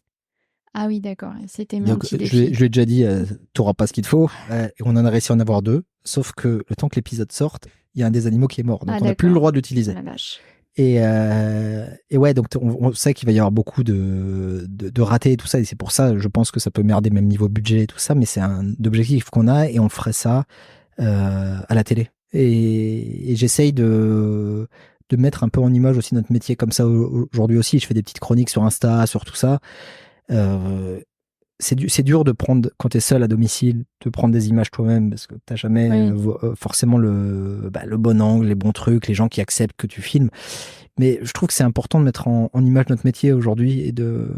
Ah oui, d'accord. C'était un petit défi. Je lui ai déjà dit, t'auras pas ce qu'il te faut. Et on en a réussi à en avoir 2. Sauf que le temps que l'épisode sorte, il y a un des animaux qui est mort. Donc on n'a plus le droit de l'utiliser. Ah, la vache. Et ouais, donc on sait qu'il va y avoir beaucoup de ratés et tout ça. Et c'est pour ça, je pense que ça peut merder même niveau budget et tout ça. Mais c'est un objectif qu'on a et on ferait ça à la télé. Et j'essaye de mettre un peu en image aussi notre métier comme ça aujourd'hui aussi. Je fais des petites chroniques sur Insta, sur tout ça. C'est dur de prendre, quand tu es seul à domicile, de prendre des images toi-même parce que tu n'as jamais forcément le bon angle, les bons trucs, les gens qui acceptent que tu filmes. Mais je trouve que c'est important de mettre en image notre métier aujourd'hui et de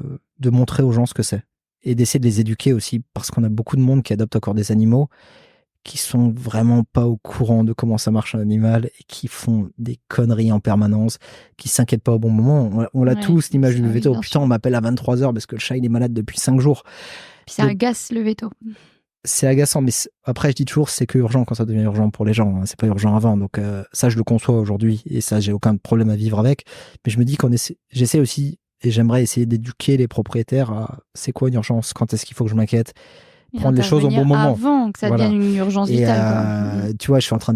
montrer aux gens ce que c'est. Et d'essayer de les éduquer aussi parce qu'on a beaucoup de monde qui adopte encore des animaux qui sont vraiment pas au courant de comment ça marche un animal et qui font des conneries en permanence, qui s'inquiètent pas au bon moment. On l'a tous, l'image du veto. Putain, on m'appelle à 23h parce que le chat, il est malade depuis 5 jours. Puis ça agace le veto. C'est agaçant, mais après, je dis toujours, c'est que urgent quand ça devient urgent pour les gens. Hein. C'est pas urgent avant. Donc, ça, je le conçois aujourd'hui et ça, j'ai aucun problème à vivre avec. Mais je me dis j'essaie aussi, et j'aimerais essayer d'éduquer les propriétaires à c'est quoi une urgence, quand est-ce qu'il faut que je m'inquiète. Prendre les choses au bon moment avant que ça devienne une urgence vitale. Tu vois, je suis en train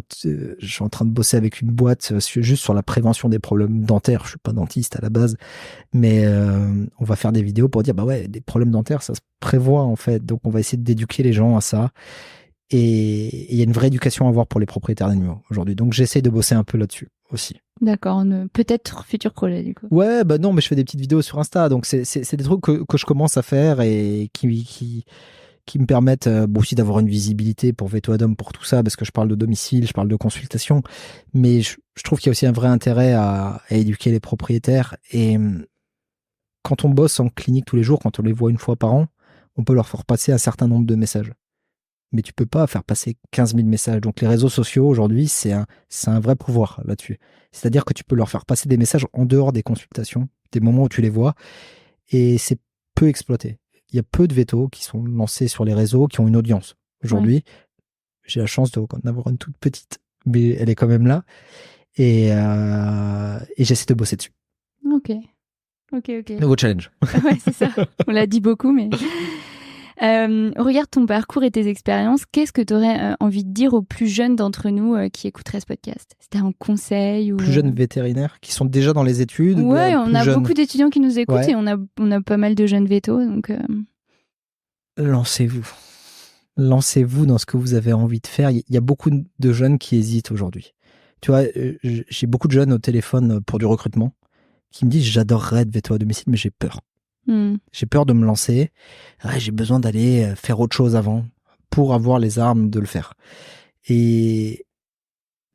de bosser avec une boîte juste sur la prévention des problèmes dentaires. Je suis pas dentiste à la base, mais on va faire des vidéos pour dire des problèmes dentaires, ça se prévoit en fait. Donc on va essayer d'éduquer les gens à ça. Et il y a une vraie éducation à avoir pour les propriétaires d'animaux aujourd'hui. Donc j'essaie de bosser un peu là-dessus aussi. D'accord, peut-être futur projet du coup. Ouais, non, mais je fais des petites vidéos sur Insta, donc c'est des trucs que je commence à faire et qui me permettent aussi d'avoir une visibilité pour Veto Ad Homme, pour tout ça, parce que je parle de domicile, je parle de consultation, mais je trouve qu'il y a aussi un vrai intérêt à éduquer les propriétaires. Et quand on bosse en clinique tous les jours, quand on les voit 1 fois par an, on peut leur faire passer un certain nombre de messages. Mais tu peux pas faire passer 15 000 messages. Donc les réseaux sociaux, aujourd'hui, c'est un vrai pouvoir là-dessus. C'est-à-dire que tu peux leur faire passer des messages en dehors des consultations, des moments où tu les vois, et c'est peu exploité. Il y a peu de vétos qui sont lancés sur les réseaux, qui ont une audience. Aujourd'hui, j'ai la chance d'en avoir une toute petite, mais elle est quand même là. Et j'essaie de bosser dessus. Ok. Nouveau challenge. Ouais, c'est ça. On l'a dit beaucoup, mais... regarde ton parcours et tes expériences. Qu'est-ce que tu aurais envie de dire aux plus jeunes d'entre nous qui écouteraient ce podcast? C'était un conseil ou... Plus jeunes vétérinaires qui sont déjà dans les études? Ouais, on a beaucoup d'étudiants qui nous écoutent et on a pas mal de jeunes vétos. Donc Lancez-vous. Lancez-vous dans ce que vous avez envie de faire. Il y a beaucoup de jeunes qui hésitent aujourd'hui. Tu vois, j'ai beaucoup de jeunes au téléphone pour du recrutement qui me disent j'adorerais être véto à domicile, mais j'ai peur. J'ai peur de me lancer. J'ai besoin d'aller faire autre chose avant pour avoir les armes de le faire. Et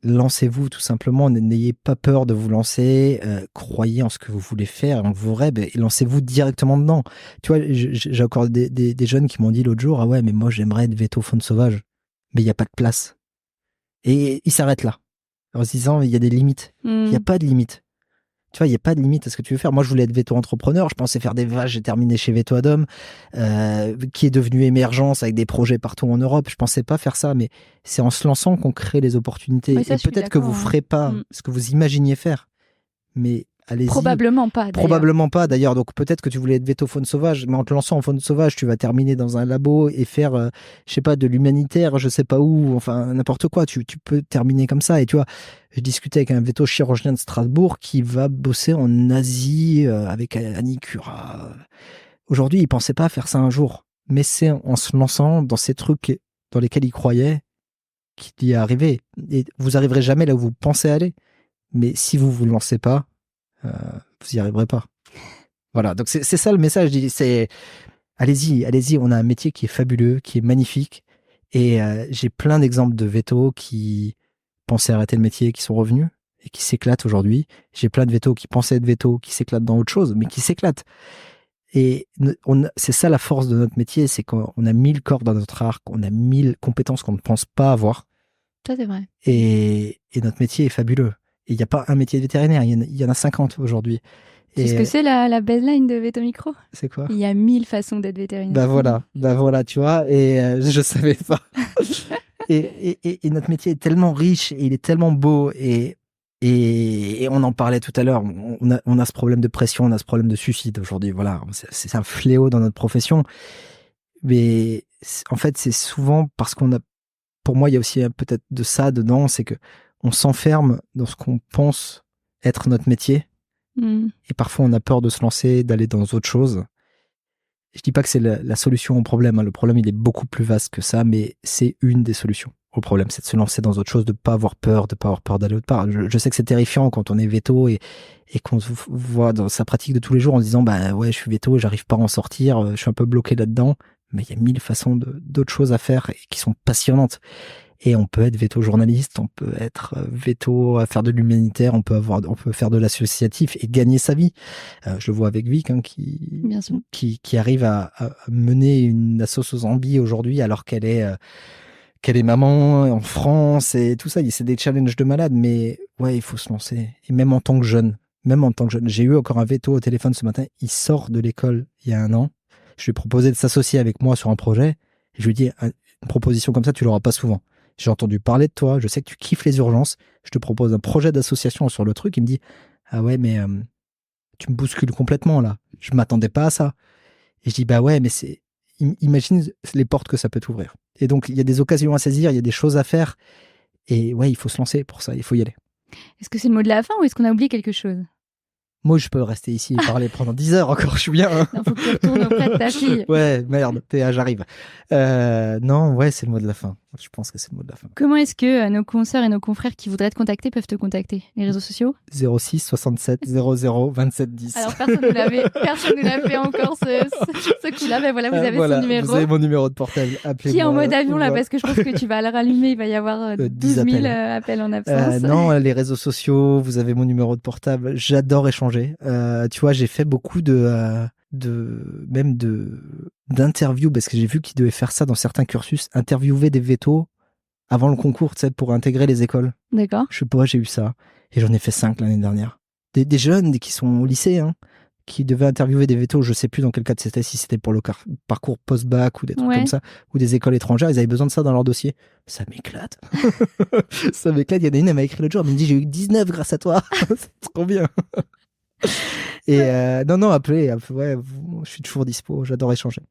lancez-vous tout simplement. N'ayez pas peur de vous lancer. Croyez en ce que vous voulez faire, en vos rêves, et lancez-vous directement dedans. Tu vois, j'ai encore des jeunes qui m'ont dit l'autre jour, ah ouais, mais moi j'aimerais être véto faune sauvage, mais il n'y a pas de place. Et il s'arrête là, en se disant, il y a des limites. Il n'y a pas de limite. Tu vois, il n'y a pas de limite à ce que tu veux faire. Moi, je voulais être veto-entrepreneur. Je pensais faire des vaches. J'ai terminé chez Veto Adom, qui est devenu Émergence avec des projets partout en Europe. Je pensais pas faire ça, mais c'est en se lançant qu'on crée les opportunités. Oui, ça, et peut-être que vous ferez pas ce que vous imaginiez faire, mais allez-y. Probablement pas, d'ailleurs. Probablement pas, d'ailleurs. Donc, peut-être que tu voulais être veto faune sauvage, mais en te lançant en faune sauvage, tu vas terminer dans un labo et faire, je sais pas, de l'humanitaire, je sais pas où, enfin, n'importe quoi. Tu peux terminer comme ça. Et tu vois, je discutais avec un veto chirurgien de Strasbourg qui va bosser en Asie avec Annie Cura. Aujourd'hui, il pensait pas faire ça un jour. Mais c'est en se lançant dans ces trucs dans lesquels il croyait qu'il y est arrivé. Et vous arriverez jamais là où vous pensez aller. Mais si vous lancez pas, vous y arriverez pas. Voilà, donc c'est ça le message. C'est allez-y, on a un métier qui est fabuleux, qui est magnifique, et j'ai plein d'exemples de vétos qui pensaient arrêter le métier, qui sont revenus et qui s'éclatent aujourd'hui. J'ai plein de vétos qui pensaient être vétos, qui s'éclatent dans autre chose, mais qui s'éclatent. Et c'est ça la force de notre métier, c'est qu'on a 1000 cordes dans notre arc, on a 1000 compétences qu'on ne pense pas avoir. Ça, c'est vrai. Et notre métier est fabuleux. Et il n'y a pas un métier de vétérinaire, il y en a 50 aujourd'hui. C'est ce que c'est la baseline de Veto Micro. C'est quoi? Il y a 1000 façons d'être vétérinaire. Bah voilà, tu vois, et je savais pas. et notre métier est tellement riche, et il est tellement beau, et on en parlait tout à l'heure, on a ce problème de pression, on a ce problème de suicide aujourd'hui, voilà, c'est un fléau dans notre profession. Mais en fait, c'est souvent parce pour moi, il y a aussi peut-être de ça dedans, c'est que on s'enferme dans ce qu'on pense être notre métier. Et parfois, on a peur de se lancer, d'aller dans autre chose. Je dis pas que c'est la solution au problème. Le problème, il est beaucoup plus vaste que ça, mais c'est une des solutions au problème. C'est de se lancer dans autre chose, de pas avoir peur d'aller autre part. Je sais que c'est terrifiant quand on est veto et qu'on se voit dans sa pratique de tous les jours en se disant, bah ouais, je suis veto, j'arrive pas à en sortir, je suis un peu bloqué là-dedans. Mais il y a 1000 façons d'autres choses à faire et qui sont passionnantes. Et on peut être veto journaliste, on peut être veto à faire de l'humanitaire, on peut faire de l'associatif et gagner sa vie. Je le vois avec Vic, qui arrive à mener une asso aux Zambie aujourd'hui alors qu'elle est maman en France et tout ça. C'est des challenges de malade, mais ouais, il faut se lancer. Et même en tant que jeune, j'ai eu encore un veto au téléphone ce matin. Il sort de l'école il y a 1 an. Je lui ai proposé de s'associer avec moi sur un projet. Et je lui ai dit, une proposition comme ça, tu l'auras pas souvent. J'ai entendu parler de toi, je sais que tu kiffes les urgences, je te propose un projet d'association sur le truc. Il me dit, ah ouais, mais tu me bouscules complètement là, je m'attendais pas à ça. Et je dis, bah ouais, mais imagine les portes que ça peut t'ouvrir. Et donc, il y a des occasions à saisir, il y a des choses à faire, et ouais, il faut se lancer pour ça, il faut y aller. Est-ce que c'est le mot de la fin ou est-ce qu'on a oublié quelque chose? Moi, je peux rester ici et parler pendant 10 heures encore, je suis bien. Hein. Non, faut que tu retournes auprès de ta fille. Ouais, merde, j'arrive. Non, ouais, c'est le mot de la fin. Je pense que c'est le mot de la fin. Comment est-ce que nos consoeurs et nos confrères qui voudraient te contacter peuvent te contacter? Les réseaux sociaux? 06 67 00 27 10. Alors, personne ne l'a fait encore ce coup-là. Ben voilà, vous avez son numéro. Vous avez mon numéro de portable. Appelez-moi. Qui est en mode avion, là, parce que je pense que tu vas le rallumer. Il va y avoir 12 000 appels en absence. Non, les réseaux sociaux, vous avez mon numéro de portable. J'adore échanger. Tu vois, j'ai fait beaucoup d'interviews, parce que j'ai vu qu'ils devaient faire ça dans certains cursus, interviewer des vétos avant le concours, tu sais, pour intégrer les écoles. D'accord. Je sais pas, j'ai eu ça. Et j'en ai fait 5 l'année dernière. Des jeunes qui sont au lycée, hein, qui devaient interviewer des vétos, je sais plus dans quel cadre c'était, si c'était pour le parcours post-bac ou des trucs comme ça, ou des écoles étrangères, ils avaient besoin de ça dans leur dossier. Ça m'éclate. Ça m'éclate. Il y en a une, elle m'a écrit l'autre jour, elle me dit, j'ai eu 19 grâce à toi. C'est trop bien. Et non, appelez, ouais, je suis toujours dispo, j'adore échanger.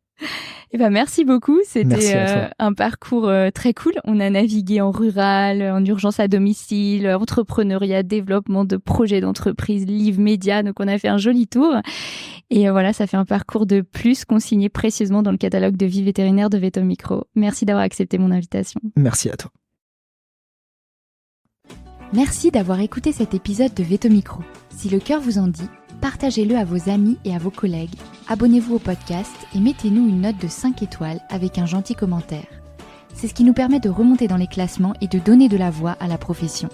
Eh ben, merci beaucoup, c'était un parcours très cool. On a navigué en rural, en urgence à domicile, entrepreneuriat, développement de projets d'entreprise, livres, médias, donc on a fait un joli tour. Et voilà, ça fait un parcours de plus consigné précieusement dans le catalogue de vie vétérinaire de Veto Micro. Merci d'avoir accepté mon invitation. Merci à toi. Merci d'avoir écouté cet épisode de Veto Micro. Si le cœur vous en dit, partagez-le à vos amis et à vos collègues, abonnez-vous au podcast et mettez-nous une note de 5 étoiles avec un gentil commentaire. C'est ce qui nous permet de remonter dans les classements et de donner de la voix à la profession.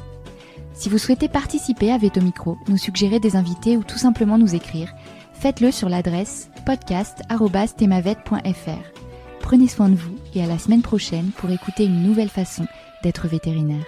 Si vous souhaitez participer à Veto Micro, nous suggérer des invités ou tout simplement nous écrire, faites-le sur l'adresse podcast@themavet.fr. Prenez soin de vous et à la semaine prochaine pour écouter une nouvelle façon d'être vétérinaire.